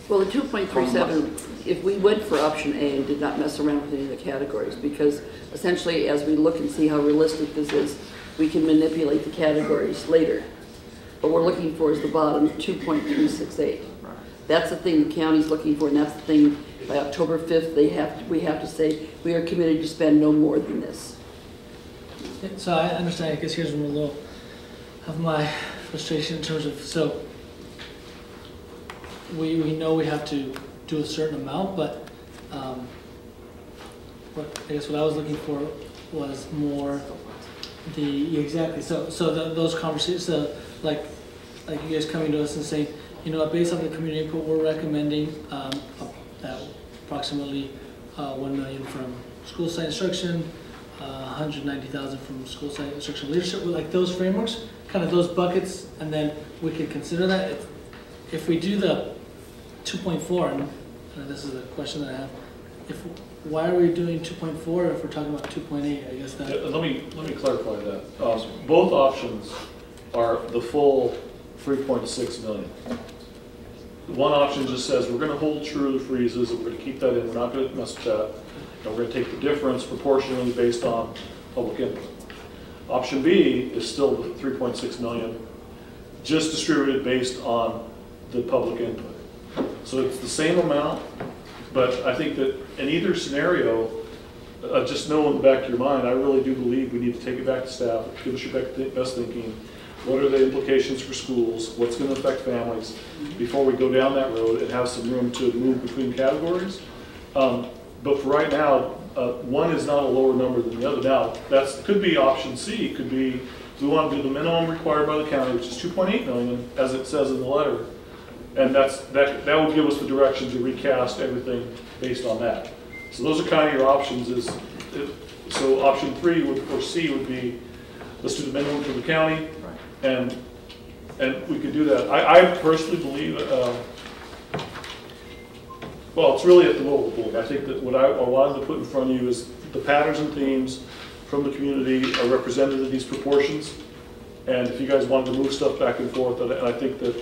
Well, the 2.37, if we went for option A and did not mess around with any of the categories, because essentially as we look and see how realistic this is, we can manipulate the categories later. What we're looking for is the bottom 2.368. That's the thing the county's looking for, and that's the thing by October 5th we have to say we are committed to spend no more than this. So I understand, I guess here's a little of my frustration in terms of, so we know we have to do a certain amount, but I guess what I was looking for was more exactly, so those conversations, so like you guys coming to us and saying, based on the community input, we're recommending that approximately 1 million from school site instruction, 190,000 from school site instruction leadership, like those frameworks, kind of those buckets, and then we could consider that. If we do the 2.4, and this is a question that I have, why are we doing 2.4 if we're talking about 2.8? I guess that. Yeah, let me clarify that. Both options are the full 3.6 million. One option just says we're going to hold true to the freezes, and we're going to keep that in. We're not going to mess with that. And we're going to take the difference proportionally based on public input. Option B is still the 3.6 million, just distributed based on the public input. So it's the same amount, but I think that in either scenario, just know in the back of your mind, I really do believe we need to take it back to staff, give us your best thinking. What are the implications for schools? What's going to affect families before we go down that road and have some room to move between categories? But for right now, one is not a lower number than the other. Now, that could be option C. It could be we want to do the minimum required by the county, which is 2.8 million, as it says in the letter, and that would give us the direction to recast everything based on that. So those are kind of your options. So option 3 or C would be let's do the minimum for the county, and we could do that. I personally believe. Well, it's really at the will of the board. I think that what I wanted to put in front of you is the patterns and themes from the community are represented in these proportions. And if you guys wanted to move stuff back and forth, and I think that,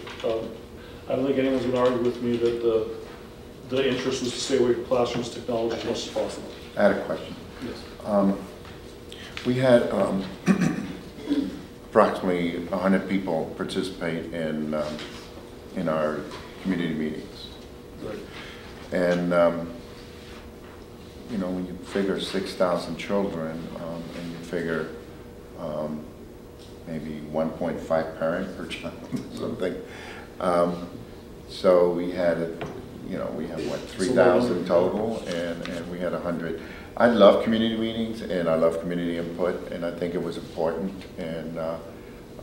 I don't think anyone's going to argue with me that the interest was to stay away from classrooms technology as much as possible. I had a question. Yes. We had approximately 100 people participate in our community meetings. Right. And, when you figure 6,000 children, and you figure maybe 1.5 parent per child or something, so we had, we have what, 3,000 total, and we had 100. I love community meetings, and I love community input, and I think it was important, and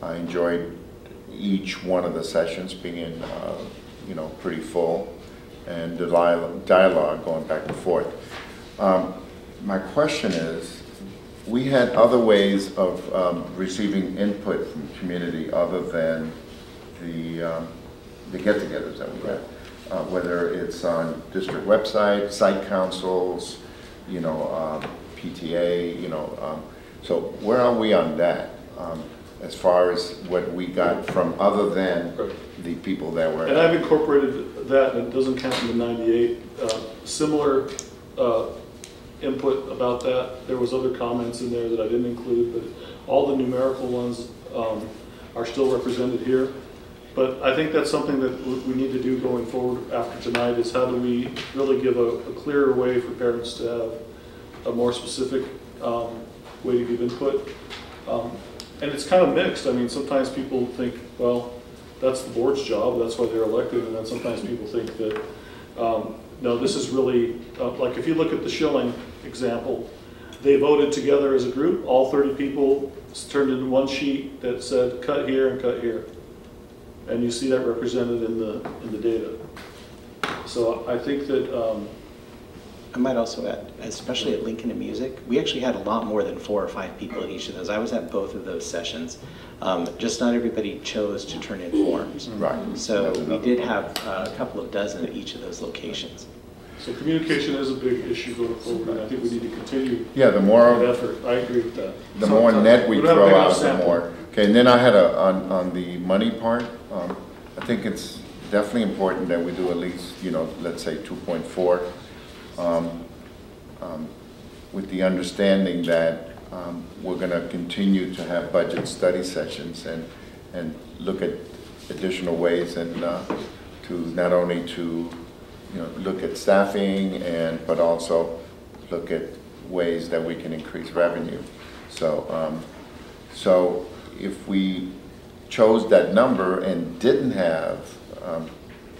I enjoyed each one of the sessions being, pretty full, and the dialogue going back and forth. My question is, we had other ways of receiving input from community other than the get-togethers that we had. Whether it's on district website, site councils, you know, PTA, you know. So where are we on that? As far as what we got from other than the people that were. And I've incorporated that, and it doesn't count in the 98. Similar input about that. There was other comments in there that I didn't include, but all the numerical ones are still represented here. But I think that's something that we need to do going forward after tonight, is how do we really give a clearer way for parents to have a more specific way to give input. And it's kind of mixed. I mean, sometimes people think, well, that's the board's job, that's why they're elected, and then sometimes people think that, no, this is really, like if you look at the Schilling example, they voted together as a group, all 30 people turned into one sheet that said cut here and cut here. And you see that represented in the data. So I think that I might also add, especially at Lincoln and Music, we actually had a lot more than 4 or 5 people at each of those. I was at both of those sessions. Just not everybody chose to turn in forms. Right. So we did have a couple of dozen at each of those locations. so communication is a big issue going forward, and I think we need to continue The more that effort. I agree with that. the more net we we don't have throw big enough out, the sample. more. Okay, and then I had on the money part, I think it's definitely important that we do at least, you know, let's say 2.4, with the understanding that we're going to continue to have budget study sessions and look at additional ways and to not only to, you know, look at staffing but also look at ways that we can increase revenue. So, so if we chose that number and didn't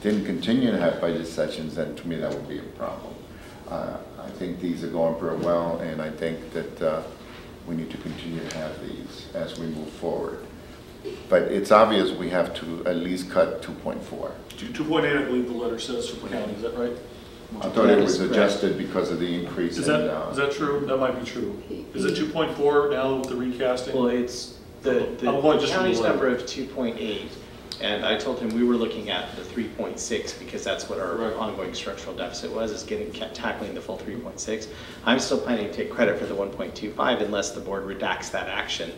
continue to have budget sessions, then to me that would be a problem. I think these are going very well, and I think that we need to continue to have these as we move forward. But it's obvious we have to at least cut 2.4. 2.8, I believe the letter says for the county, is that right? I thought it was adjusted because of the increase Is in... that true? That might be true. Is it 2.4 now with the recasting? Well, it's the county's number of 2.8, and I told him we were looking at the 3.6 because that's what our ongoing structural deficit was, is tackling the full 3.6. I'm still planning to take credit for the 1.25 unless the board redacts that action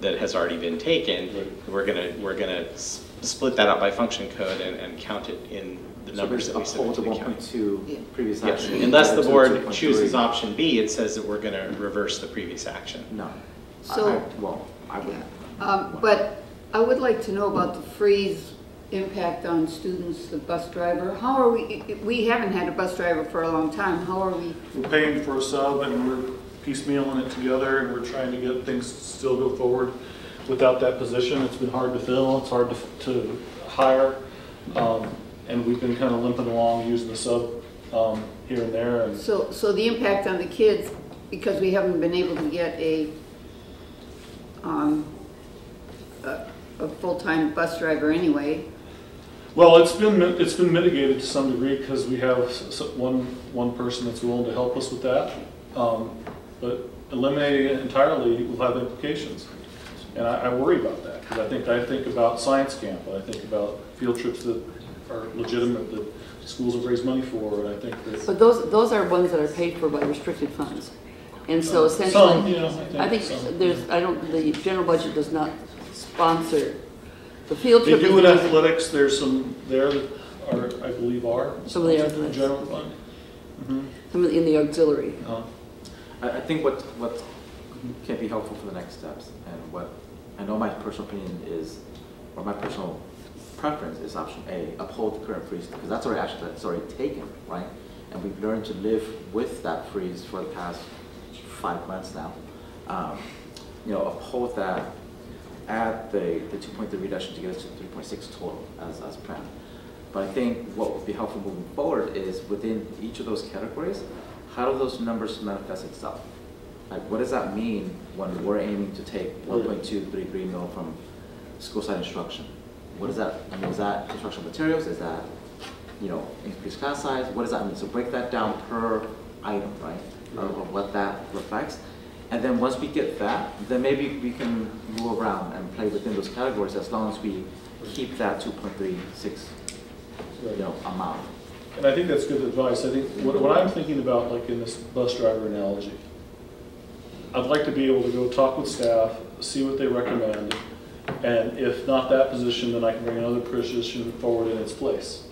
that has already been taken. We're gonna split that up by function code and count it in the numbers that we submit to the county. 1.2 previous Yes, action. unless the board 2.3. chooses option B, it says that we're going to reverse the previous action. No. So- I wouldn't. But I would like to know about the freeze impact on students, the bus driver. How are we haven't had a bus driver for a long time. How are we? We're paying for a sub and we're piecemealing it together, and we're trying to get things to still go forward without that position. It's been hard to fill, it's hard to hire, and we've been kind of limping along using the sub here and there. And So the impact on the kids, because we haven't been able to get a full-time bus driver anyway. well, it's been mitigated to some degree because we have one person that's willing to help us with that. But eliminating it entirely will have implications, and I worry about that because I think about science camp, I think about field trips that are legitimate that schools have raised money for, and I think that. But those are ones that are paid for by restricted funds. And so essentially, Some, yeah, I think some. the general budget does not sponsor the field They trip. do with athletics, there's some there that are, I believe are. Some of the sponsored from athletics. General fund. Mm-hmm. Some in the auxiliary. I think what can be helpful for the next steps, and what I know my personal opinion is, or my personal preference is option A, uphold the current freeze, because that's already action that's already taken, right? And we've learned to live with that freeze for the past 5 months now. You know, uphold that, add the 2.3 reduction to get us to 3.6 total as planned. But I think what would be helpful moving forward is within each of those categories, how do those numbers manifest itself? Like, what does that mean when we're aiming to take 1.233 mil from school site instruction? What does that, I mean, is that instructional materials? Is that, you know, increased class size? What does that mean? So break that down per item, right? Or what that reflects. And then once we get that, then maybe we can move around and play within those categories as long as we keep that 2.36, amount. And I think that's good advice. I think what I'm thinking about, like in this bus driver analogy, I'd like to be able to go talk with staff, see what they recommend, and if not that position, then I can bring another position forward in its place.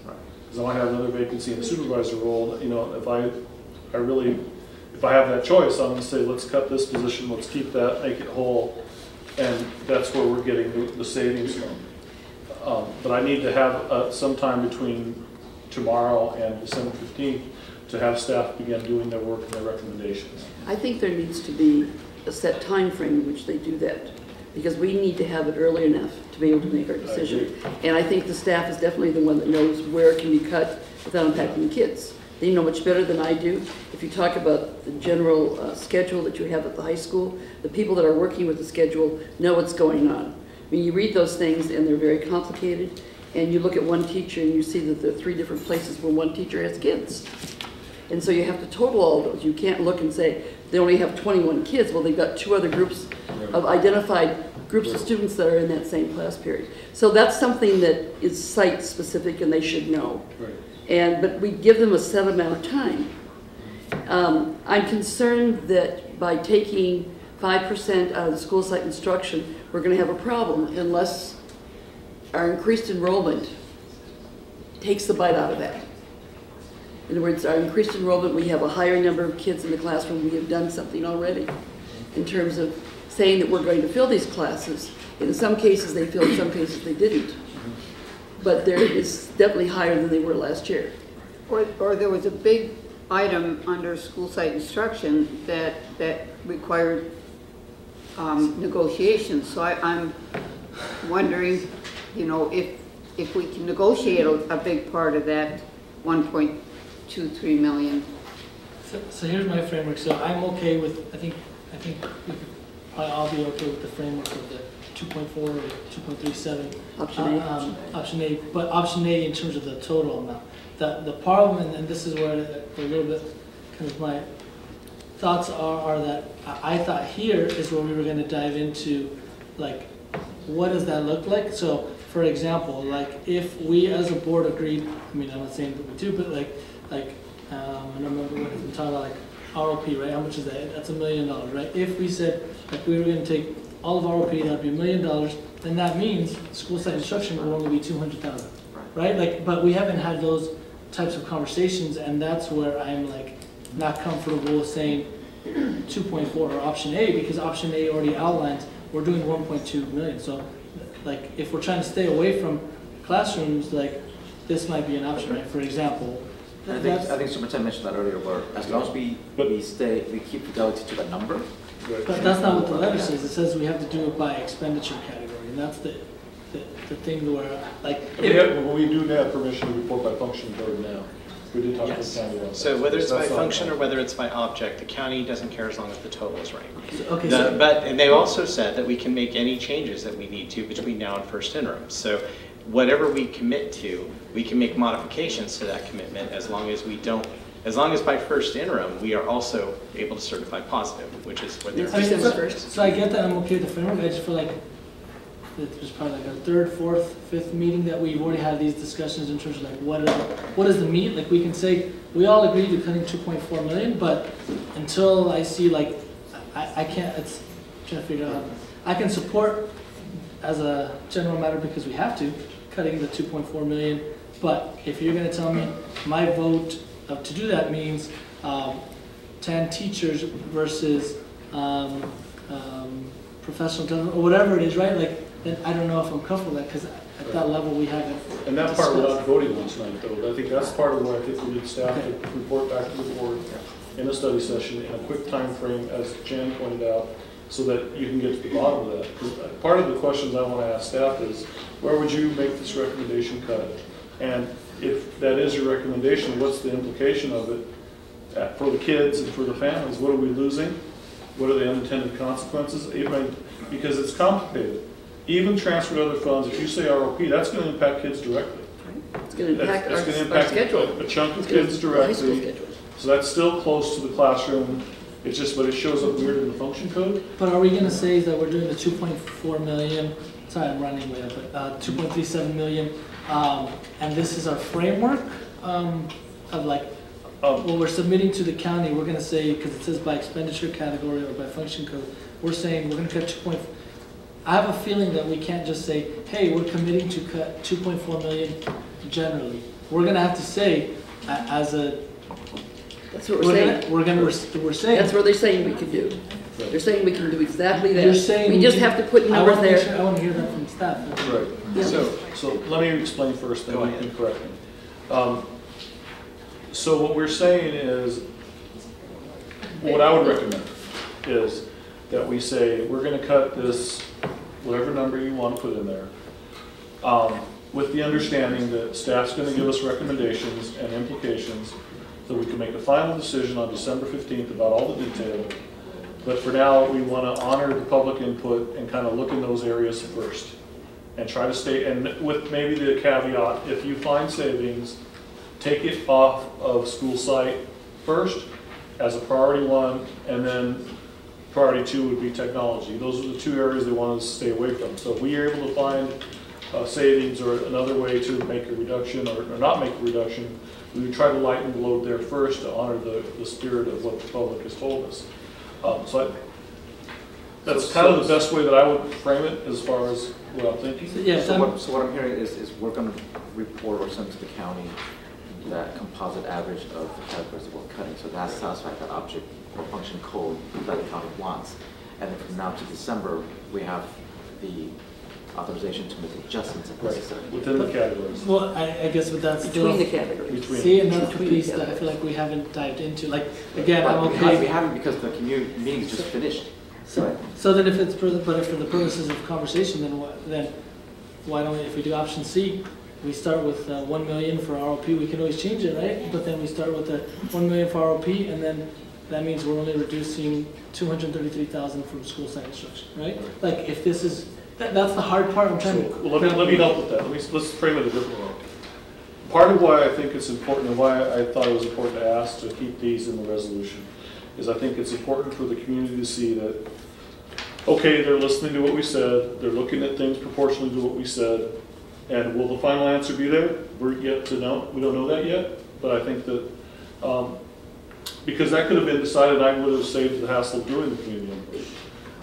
Because I might have another vacancy in the supervisor role. If I have that choice, I'm going to say, let's cut this position, let's keep that, make it whole, and that's where we're getting the savings from. But I need to have some time between tomorrow and December 15th to have staff begin doing their work and their recommendations. I think there needs to be a set time frame in which they do that, because we need to have it early enough to be able to make our decision. And I think the staff is definitely the one that knows where it can be cut without impacting the kids. They know much better than I do. If you talk about the general schedule that you have at the high school, the people that are working with the schedule know what's going on. I mean, you read those things and they're very complicated, and you look at one teacher and you see that there are 3 different places where one teacher has kids. And so you have to total all those. You can't look and say, they only have 21 kids. Well, they've got 2 other groups of identified groups of students that are in that same class period. So that's something that is site specific and they should know. Right. But we give them a set amount of time. I'm concerned that by taking 5% out of the school site instruction, we're going to have a problem unless our increased enrollment takes the bite out of that. In other words, our increased enrollment, we have a higher number of kids in the classroom, we have done something already in terms of saying that we're going to fill these classes. In some cases they filled, in some cases they didn't. But there is definitely higher than they were last year. Or there was a big item under school site instruction that required negotiations. So I'm wondering, if we can negotiate a big part of that 1.23 million. So here's my framework. So I'm okay with, I think we could probably all be okay with the framework of the 2.4 or 2.37. Option A. Option A, but option A in terms of the total amount. The problem, and this is where a little bit kind of my thoughts are that I thought here is where we were going to dive into, like, what does that look like? So, for example, like if we as a board agreed, I mean, I'm not saying that we do, but I remember when we talking about like ROP, right? How much is that? That's $1 million, right? If we said like we were going to take all of ROP, that'd be $1 million, then that means school site instruction would only be $200,000, right? Like, but we haven't had those types of conversations, and that's where I'm like not comfortable saying 2.4 or option A, because option A already outlines we're doing 1.2 million. So, like, if we're trying to stay away from classrooms, like this might be an option, right? For example. I think Superintendent mentioned that earlier, where as long as we keep fidelity to that number. But that's not what the letter says. It says we have to do it by expenditure category, and that's the thing where, like, we do have permission to report by function code now. We did talk to the county about that. So whether it's by function or whether it's by object, the county doesn't care as long as the total is right. Okay. And they also said that we can make any changes that we need to between now and first interim. So whatever we commit to, we can make modifications to that commitment as long as by first interim, we are also able to certify positive, which is what they're doing. So I get that, I'm okay with the framework. I just feel like there's probably like our 3rd, 4th, 5th meeting that we've already had these discussions in terms of like what is the meat? Like we can say we all agree to cutting 2.4 million, but until I see like I can't. It's I'm trying to figure out how I can support as a general matter because we have to cutting the 2.4 million. But if you're going to tell me my vote to do that means 10 teachers versus professional development or whatever it is, right? Like, then I don't know if I'm comfortable with that because at that level we haven't. And that part we're not voting on tonight, though. I think that's part of what I think we need staff to report back to the board in a study session in a quick time frame, as Jan pointed out, so that you can get to the bottom of that. Because part of the questions I want to ask staff is, where would you make this recommendation cut? And if that is your recommendation, what's the implication of it for the kids and for the families? What are we losing? What are the unintended consequences? Because it's complicated. Even transfer to other funds, if you say ROP, that's going to impact kids directly. It's going to impact our schedule. A chunk of kids directly. So that's still close to the classroom It's just, but it shows up weird in the function code. But are we gonna say that we're doing the 2.4 million, sorry, I'm running way up, but 2.37 million, and this is our framework of like, what we're submitting to the county, we're gonna say, because it says by expenditure category or by function code, we're saying we're gonna cut 2. I have a feeling that we can't just say, hey, we're committing to cut 2.4 million generally. We're gonna have to say, as a, That's what we're saying. we're saying. That's what they're saying we can do. They're saying we can do exactly that. You're saying We just have to put numbers there. I want to hear that from staff. Right. Yeah. So let me explain first, then you can correct me. So what we're saying is, what I would recommend is that we say, we're gonna cut this, whatever number you want to put in there, with the understanding that staff's gonna give us recommendations and implications, so we can make a final decision on December 15th about all the detail. But for now, we want to honor the public input and kind of look in those areas first. And try to stay, and with maybe the caveat, if you find savings, take it off of school site first as a priority 1, and then priority 2 would be technology. Those are the 2 areas they want us to stay away from. So if we are able to find savings or another way to make a reduction or not make a reduction, we would try to lighten the load there first to honor the spirit of what the public has told us. That's kind of the best way that I would frame it as far as what I'm thinking. So what I'm hearing is we're going to report or send to the county that composite average of the categories that we're cutting. So that satisfies that object or function code that the county wants. And then from now to December, we have the authorization to make adjustments if necessary. Within the categories. Well, I guess with that still. Between the categories. See, another piece that I feel like we haven't dived into. Like, again, I'm okay. We haven't because the community meeting just finished. So then if it's for the purposes of conversation, then why don't we, if we do option C, we start with 1 million for ROP, we can always change it, right? But then we start with the 1 million for ROP, and then that means we're only reducing 233,000 from school site instruction, right? Like if this is, that's the hard part, I'm trying to. Well, let me help with that. Let's frame it a different way. Part of why I think it's important and why I thought it was important to ask to keep these in the resolution is I think it's important for the community to see that, okay, they're listening to what we said, they're looking at things proportionally to what we said, and will the final answer be there? We're yet to know. We don't know that yet, but I think that, because that could have been decided, I would have saved the hassle of doing the community input.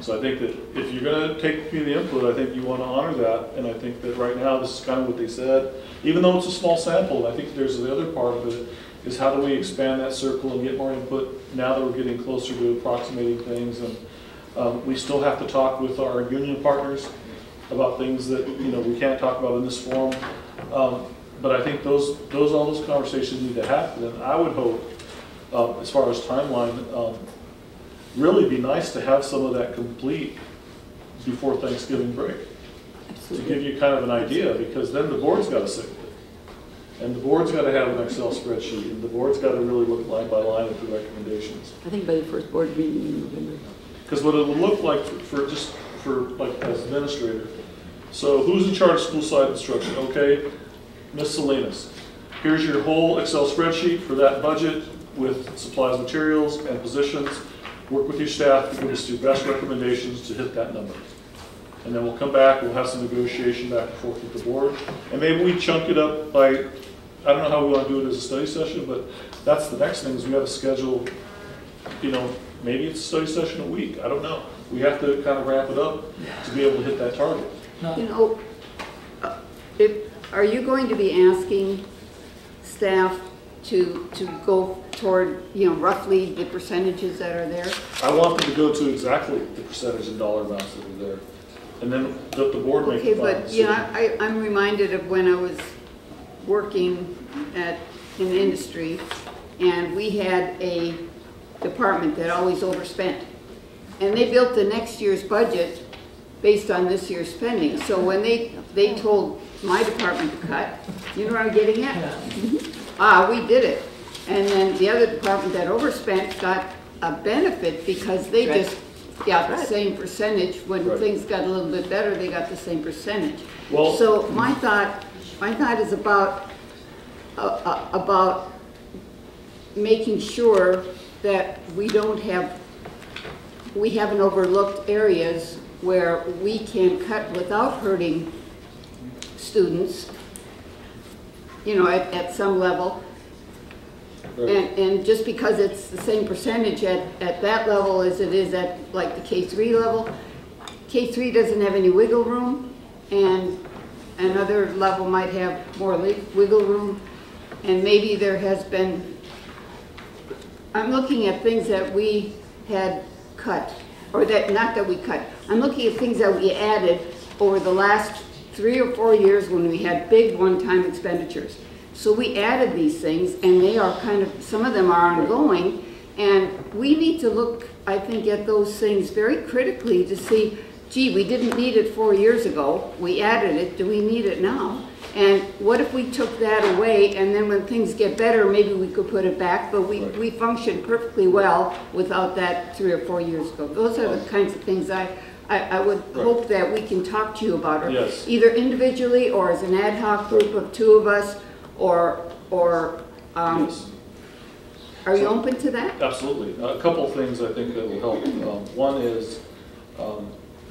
So I think that if you're going to take community input, I think you want to honor that, and I think that right now this is kind of what they said, even though it's a small sample. And I think there's the other part of it, is how do we expand that circle and get more input now that we're getting closer to approximating things. And we still have to talk with our union partners about things that we can't talk about in this forum. But I think all those conversations need to happen. And I would hope, as far as timeline, really be nice to have some of that complete before Thanksgiving break. Absolutely. To give you kind of an idea, because then the board's got to sit with it. And the board's got to have an Excel spreadsheet, and the board's got to really look line by line at the recommendations. I think by the first board meeting in November. Because what it would look like for like as administrator, so who's in charge of school site instruction? Okay, Ms. Salinas. Here's your whole Excel spreadsheet for that budget with supplies, materials, and positions. Work with your staff to give us your best recommendations to hit that number. And then we'll come back, we'll have some negotiation back and forth with the board. And maybe we chunk it up by, I don't know how we want to do it as a study session, but that's the next thing is we have to schedule, maybe it's a study session a week, I don't know. We have to kind of wrap it up to be able to hit that target. Are you going to be asking staff to go toward, roughly the percentages that are there? I want them to go to exactly the percentage and dollar amounts that are there. And then let the board make the final decision. Okay, but I'm reminded of when I was working in industry, and we had a department that always overspent. And they built the next year's budget based on this year's spending. So when they told my department to cut, you know what I'm getting at? We did it. And then the other department that overspent got a benefit because they just got the same percentage. When things got a little bit better, they got the same percentage. Well, so my thought is about making sure that we don't have we haven't overlooked areas where we can cut without hurting students, you know, at some level. And just because it's the same percentage at that level as it is at like the K-3 level, K-3 doesn't have any wiggle room, and another level might have more wiggle room. And maybe there has been, I'm looking at things that we had cut, or that, not that we cut, I'm looking at things that we added over the last 3 or 4 years when we had big one-time expenditures. So we added these things, and they are kind of, some of them are ongoing, and we need to look, I think, at those things very critically to see, gee, we didn't need it 4 years ago, we added it, do we need it now? And what if we took that away, and then when things get better, maybe we could put it back, but we function perfectly well without that 3 or 4 years ago. Those are the kinds of things I would hope that we can talk to you about, or either individually or as an ad hoc group of 2 of us, are you open to that? Absolutely. A couple of things I think that will help. One is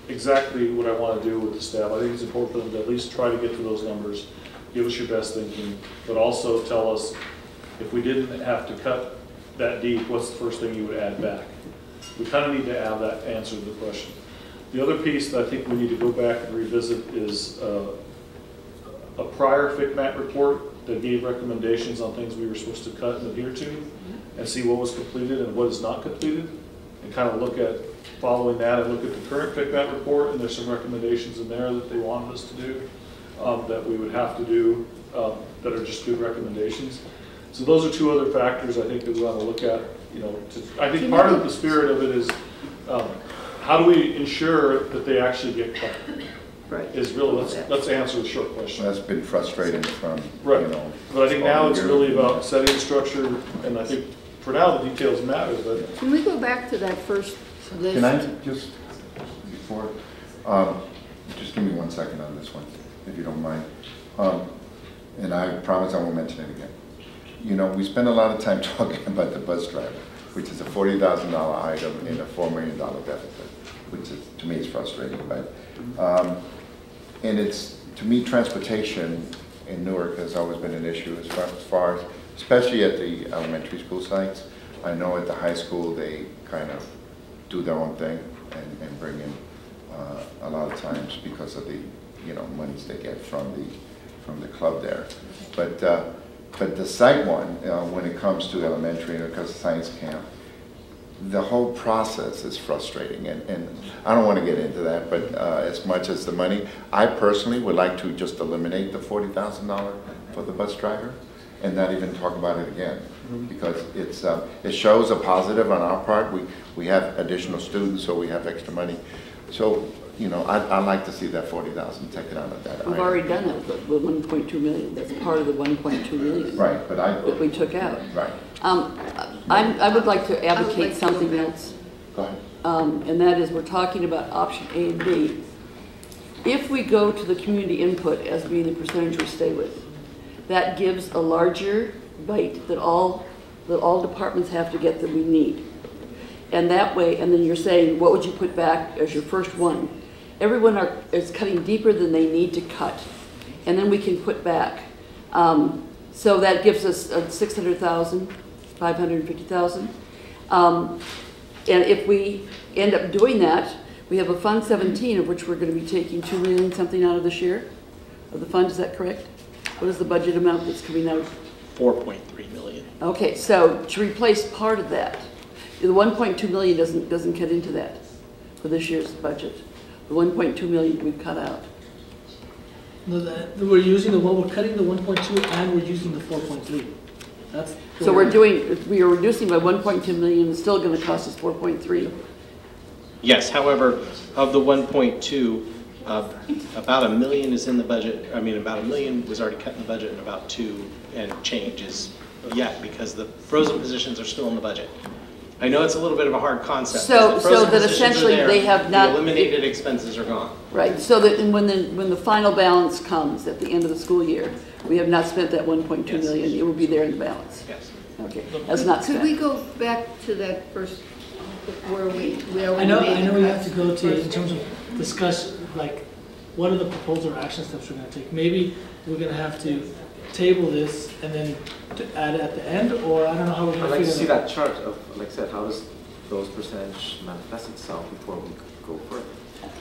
exactly what I want to do with the staff. I think it's important for them to at least try to get to those numbers, give us your best thinking, but also tell us if we didn't have to cut that deep, what's the first thing you would add back? We kind of need to have that answer to the question. The other piece that I think we need to go back and revisit is a prior FICMAT report that gave recommendations on things we were supposed to cut and adhere to, and see what was completed and what is not completed, and kind of look at following that and look at the current FICMAT report, and there's some recommendations in there that they wanted us to do that we would have to do that are just good recommendations. So those are 2 other factors I think that we want to look at. You know, I think part of the spirit of it is how do we ensure that they actually get cut? Right. Is really, let's answer the short question. That's been frustrating from, right. you know. But I think now it's really about setting the structure, and I think for now the details matter. But can we go back to that first list? Can I just, before, just give me 1 second on this one, if you don't mind. And I promise I won't mention it again. You know, we spend a lot of time talking about the bus driver, which is a $40,000 item in a $4 million deficit, which is, to me, is frustrating. But, and it's, to me, transportation in Newark has always been an issue as far as, especially at the elementary school sites. I know at the high school they kind of do their own thing and bring in a lot of times because of the, you know, monies they get from the club there. But the site one, when it comes to elementary and because of science camp, the whole process is frustrating, and I don't want to get into that, but as much as the money, I personally would like to just eliminate the $40,000 for the bus driver and not even talk about it again, because it's it shows a positive on our part. We have additional students, so we have extra money. So, you know, I'd like to see that $40,000 taken out of that. We've already done that with 1.2 million. That's part of the 1.2 million. Right, but that we took out. Right. I would like to advocate something else. Go ahead. And that is, we're talking about option A and B. If we go to the community input as being the percentage we stay with, that gives a larger bite that all departments have to get that we need. And that way, and then you're saying, what would you put back as your first one? Everyone is cutting deeper than they need to cut. And then we can put back. So that gives us 600,000, 550,000. And if we end up doing that, we have a Fund 17 of which we're going to be taking 2 million something out of this year of the fund. Is that correct? What is the budget amount that's coming out? 4.3 million. Okay, so to replace part of that, the 1.2 million doesn't cut into that for this year's budget. The 1.2 million we've cut out. No, we're using we're cutting the 1.2 and we're using the 4.3. That's so we are reducing by 1.2 million. It's still going to cost us 4.3. Yes, however, of the 1.2, about $1 million is in the budget. I mean, about $1 million was already cut in the budget, and about 2 and change is yet because the frozen positions are still in the budget. I know it's a little bit of a hard concept. So that essentially they have not, the eliminated expenses are gone. Right. So that when the final balance comes at the end of the school year, we have not spent that 1.2 million. It will be there in the balance. Yes. Okay. That's not spent. Could we go back to that first where we I already know, made I know the we have cuts to go to, in first. terms of discuss, like, what are the proposal or action steps we're gonna take? Maybe we're gonna have to table this and then to add it at the end, or I don't know how we're I'd gonna like to figure see that out. that chart of, like I said, how does those percentage manifest itself before we go further?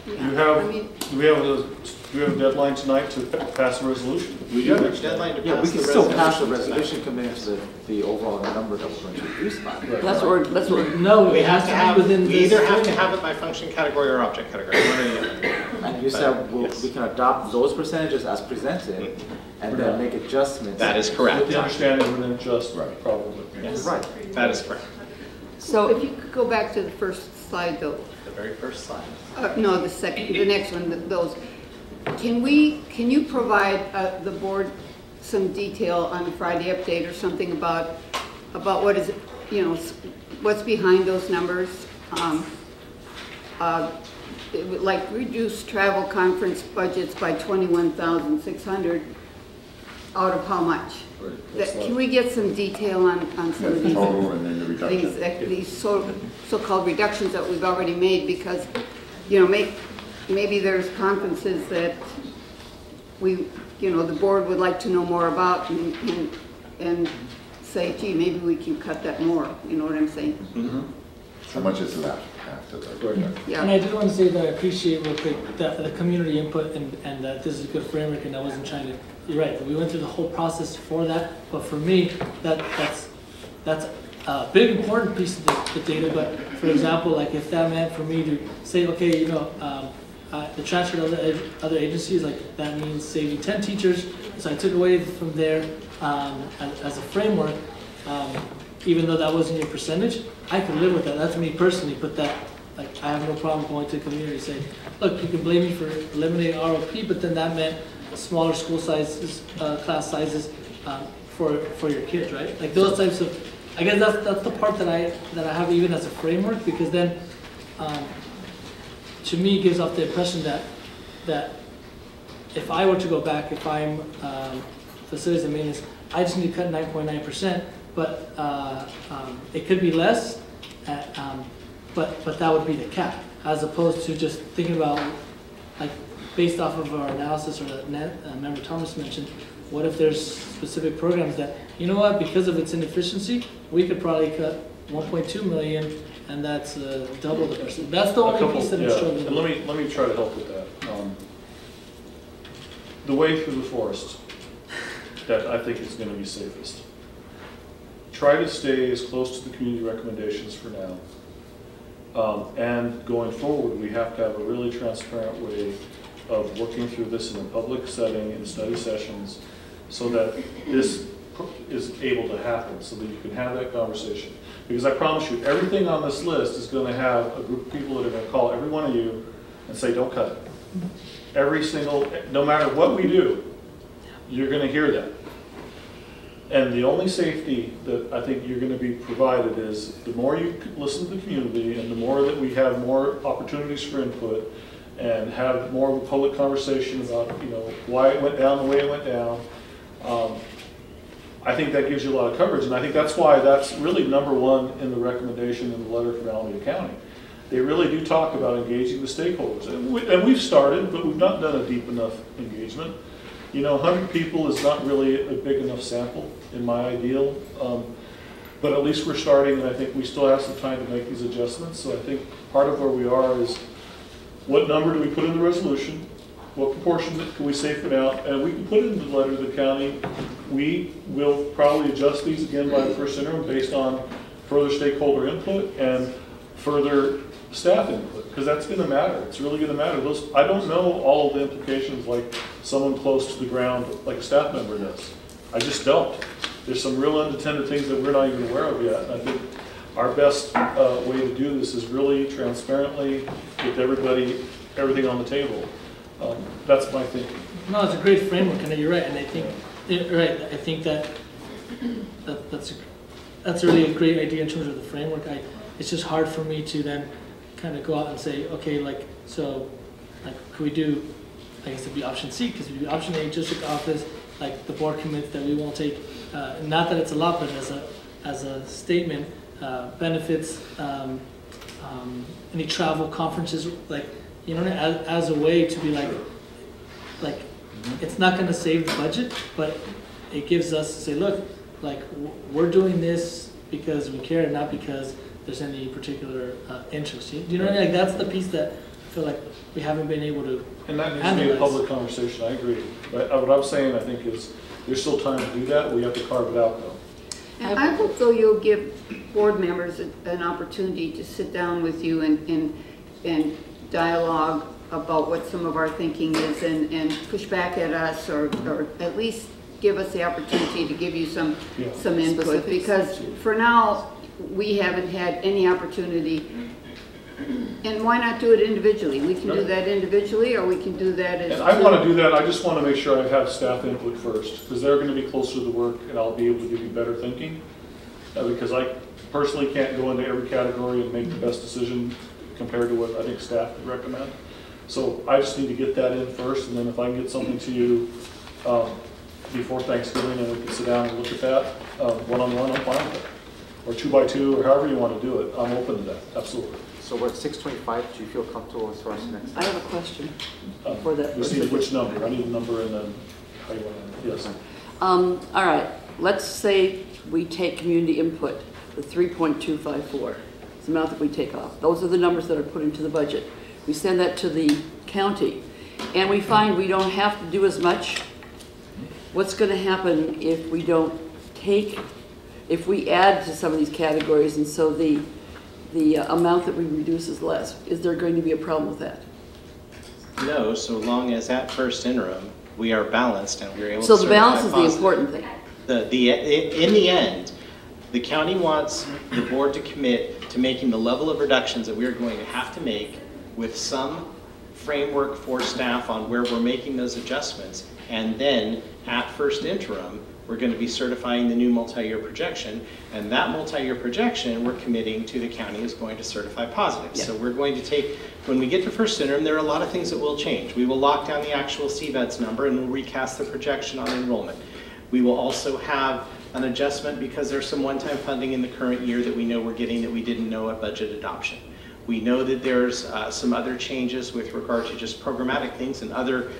Do Yeah, you have, I mean, do we have a deadline tonight to pass a resolution? We do have a deadline to Yeah, we pass can the still pass the resolution. resolution committing to the overall number that we're going to reduce by. That's what we're, No, We it has have to to have, be within we this. either have to have it by function category or object category, one or the other. And you said Yes. we can adopt those percentages as presented and then make adjustments. That is correct. With the understanding we're going to adjust, Right. probably. Yes. Right. That is correct. so if you could go back to the first slide though, The very first slide. no, the next one, those. Can you provide the board some detail on the Friday update or something about what is, what's behind those numbers? It would like reduce travel conference budgets by 21,600 out of how much? Can we get some detail on some of The these? total and then the reduction. These so-called reductions that we've already made, because, maybe there's conferences that the board would like to know more about and say, gee, maybe we can cut that more, you know what I'm saying? How much is left after the? Yeah. And I did want to say that I appreciate real quick that the community input and that this is a good framework, and I wasn't trying to, you're right, we went through the whole process for that, but for me, that's a big important piece of the data. But for example, like if that meant for me to say, okay, the transfer to other agencies, like that means saving 10 teachers, so I took away from there as a framework, even though that wasn't your percentage, I could live with that. That's me personally, but that, like, I have no problem going to the community and saying, look, you can blame me for eliminating ROP, but then that meant smaller school sizes, class sizes for your kids, right? Like those types of, I guess that's the part that I have even as a framework, because then to me it gives off the impression that if I were to go back, if I'm facilities and maintenance, I just need to cut 9.9%, but it could be less, but that would be the cap, as opposed to just thinking about, like, based off of our analysis or that Member Thomas mentioned, what if there's specific programs that, you know what, because of its inefficiency, we could probably cut 1.2 million, and that's double the percent. That's the only piece that I'm struggling And with. let me try to help with that. The way through the forest that I think is going to be safest. Try to stay as close to the community recommendations for now. And going forward, we have to have a really transparent way of working through this in a public setting, in study sessions, so that this is able to happen, so that you can have that conversation. Because I promise you, everything on this list is going to have a group of people that are going to call every one of you and say, don't cut it. Every single, no matter what we do, you're going to hear that. And the only safety that I think you're going to be provided is the more you listen to the community and the more that we have more opportunities for input and have more of a public conversation about, why it went down the way it went down. I think that gives you a lot of coverage, and I think that's why that's really number one in the recommendation in the letter from Alameda County. They really do talk about engaging the stakeholders, and we've started, but we've not done a deep enough engagement. 100 people is not really a big enough sample in my ideal, but at least we're starting, and I think we still have some time to make these adjustments. So I think part of where we are is, what number do we put in the resolution? What proportion can we safe it out? And we can put it in the letter to the county. We will probably adjust these again by the first interim based on further stakeholder input and further staff input, because that's going to matter. It's really going to matter. I don't know all of the implications like someone close to the ground, like a staff member does. I just don't. There's some real unintended things that we're not even aware of yet. And I think our best way to do this is really transparently with everything on the table. That's my thinking. No, it's a great framework, and you're right. And I think, I think that's really a great idea in terms of the framework. It's just hard for me to then kind of go out and say, okay, could we do, I guess it'd be option C, because we do option A, district office, like the board commits that we won't take, not that it's a lot, but as a statement, benefits any travel conferences, like, you know, as a way to be like, it's not gonna save the budget, but it gives us to say, look, like, we're doing this because we care, not because there's any particular interest. Do you know what I mean? Like, that's the piece that I feel like we haven't been able to And that needs to be a public conversation, I agree. But what I'm saying, I think, is there's still time to do that, we have to carve it out though. And I hope though you'll give board members an opportunity to sit down with you and dialogue about what some of our thinking is and push back at us or at least give us the opportunity to give you some input. Because for now, we haven't had any opportunity. And why not do it individually? We can do that individually, or we can do that as... And I want to do that, I just want to make sure I have staff input first, because they're going to be closer to the work, and I'll be able to give you better thinking. Because I personally can't go into every category and make the best decision compared to what I think staff would recommend. So I just need to get that in first, and then if I can get something to you before Thanksgiving, and we can sit down and look at that one-on-one, I'm fine with it. Or 2x2, or however you want to do it, I'm open to that, absolutely. So we're at 625. Do you feel comfortable as far as the next? I have a question for that. Just need which number. I need a number and then how you want to. Yes. All right. Let's say we take community input, the 3.254. It's the amount that we take off. Those are the numbers that are put into the budget. We send that to the county, and we find we don't have to do as much. What's going to happen if we don't take, if we add to some of these categories, and so the amount that we reduce is less? Is there going to be a problem with that? No, so long as at first interim, we are balanced and we're able to So certify the balance is the positive. important thing. In the end, the county wants the board to commit to making the level of reductions that we're going to have to make with some framework for staff on where we're making those adjustments. And then at first interim, we're going to be certifying the new multi-year projection, and that multi-year projection we're committing to the county is going to certify positive. Yeah. So we're going to take, when we get to first interim, there are a lot of things that will change. We will lock down the actual CVEDS number and we'll recast the projection on enrollment. We will also have an adjustment because there's some one-time funding in the current year that we know we're getting that we didn't know at budget adoption. We know that there's some other changes with regard to just programmatic things and other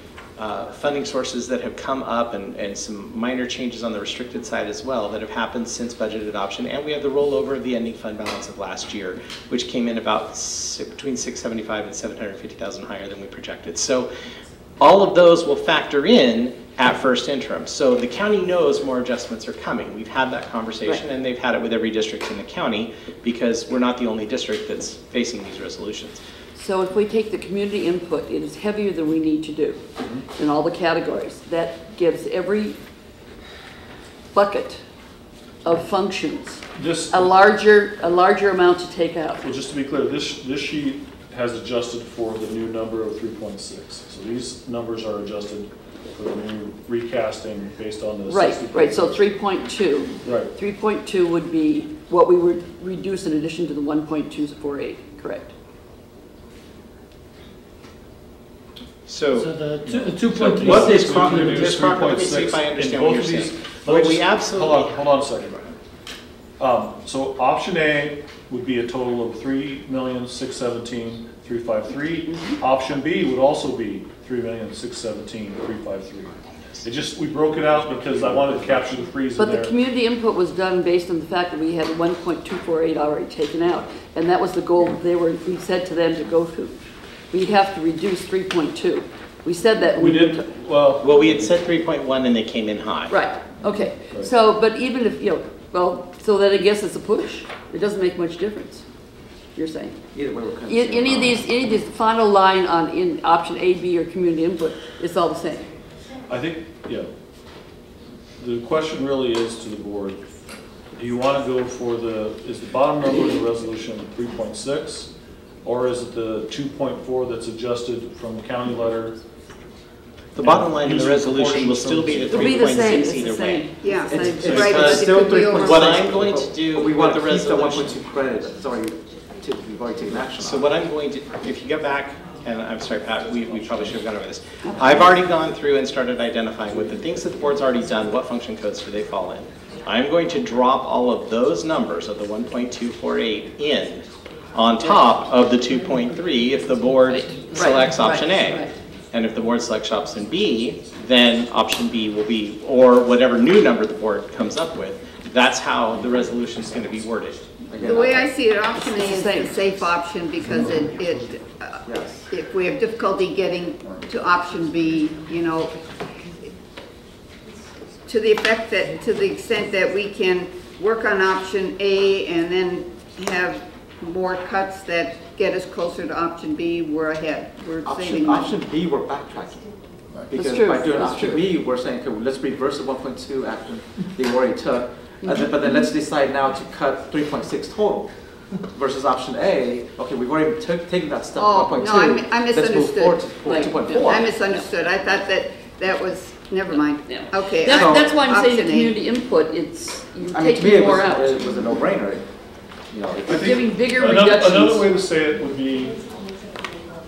funding sources that have come up and some minor changes on the restricted side as well that have happened since budget adoption. And we have the rollover of the ending fund balance of last year, which came in about between 675 and 750,000 higher than we projected. So all of those will factor in at first interim. So the county knows more adjustments are coming. We've had that conversation, right, and they've had it with every district in the county because we're not the only district that's facing these resolutions. So if we take the community input, it is heavier than we need to do in all the categories. That gives every bucket of functions a larger amount to take out. Well, just to be clear, this sheet has adjusted for the new number of 3.6. So these numbers are adjusted for the new recasting based on the Right, so 3.2. Right. 3.2 would be what we would reduce in addition to the 1.248, correct? So the 2.3. What is let me see if I understand what you're saying. Well, we absolutely. Hold on a second. So option A would be a total of 3,617,353. Option B would also be 3,617,353. It just, we broke it out because I wanted to capture the freeze in there. But the community input was done based on the fact that we had 1.248 already taken out, and that was the goal we said to them to go to. We'd have to reduce 3.2. We said that. We did, well, we had said 3.1 and they came in high. Right, okay. Right. So, but even if, so then I guess it's a push. It doesn't make much difference, you're saying. Either way, we're kind of any of these final line in option A, B, or community input, it's all the same. I think, yeah. The question really is to the board, do you want to go for is the bottom number of the resolution 3.6? Or is it the 2.4 that's adjusted from the county letter? The bottom line of the resolution will still be the 3.6 either way. Yeah, it's right. Still 3.6. What I'm going to do we want with to the keep the resolution. 1.2 credit. It's already we've already taken action. So what I'm going to, if you go back, and I'm sorry, Pat, we probably should have gone over this. I've already gone through and started identifying with the things that the board's already done, what function codes do they fall in. I'm going to drop all of those numbers of the 1.248 in on top of the 2.3 if the board selects option A. right. And if the board selects option B, then option B will be, or whatever new number the board comes up with. That's how the resolution is going to be worded. The way I see it, option A is the safe option because Yes. if we have difficulty getting to option B, you know, to the extent that we can work on option A and then have more cuts that get us closer to option B, we're ahead. We're saving money. Option B, we're backtracking. Because true, by doing that's option true. B, we're saying, okay, well, let's reverse the 1.2 action they already took, but then let's decide now to cut 3.6 total. Versus option A, okay, we've already taken that step, Oh, 1.2. no, I Let's move forward to misunderstood. 2.4. I misunderstood. I thought that was, never mind. Yeah. Okay. That's why I'm saying the option A. community input, it's, you're I mean, to me, taking more out. it was a no-brainer. You know, I it's- think Giving bigger Another reductions. way to say it would be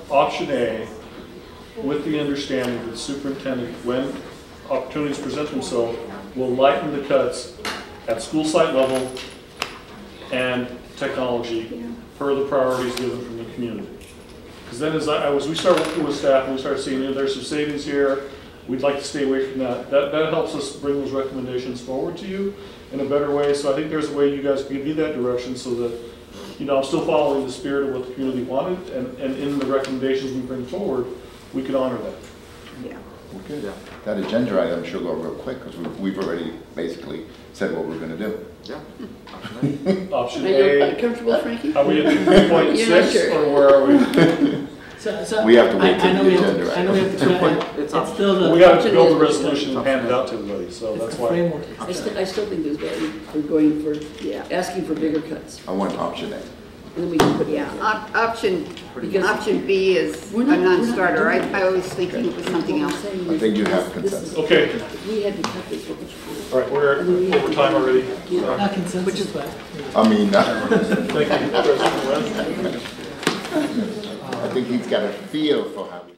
option A, with the understanding that the superintendent, when opportunities present themselves, will lighten the cuts at school site level and technology per the priorities given from the community. Because then as we start working with staff and we start seeing, you know, there's some savings here, we'd like to stay away from that. That helps us bring those recommendations forward to you in a better way. So I think there's a way you guys can give me that direction so that, you know, I'm still following the spirit of what the community wanted, and in the recommendations we bring forward, we can honor that. Yeah. Okay. That agenda item should go real quick, because we've already basically said what we're gonna do. Yeah. Option Are you A, comfortable, Frankie? are we at You're not 3.6 sure. or where are we? So We have to wait I till know the we have agenda, to, I know we have to, It's it's still the. We got to Option build A. the resolution and hand it out to everybody, so It's that's the why. framework. I still think there's value for going for, asking for bigger cuts. I want option A. And then we can put it Yeah, out. option Because- B is a We're not- non-starter. we're not- I was thinking it was something What I'm else. saying I is think you this- have this is- consensus. Okay. If we had to cut this, what would you do? All right, we're over time already. Not consensus, but. I mean, Thank you, President Lorenz. I think he's got a feel for how we.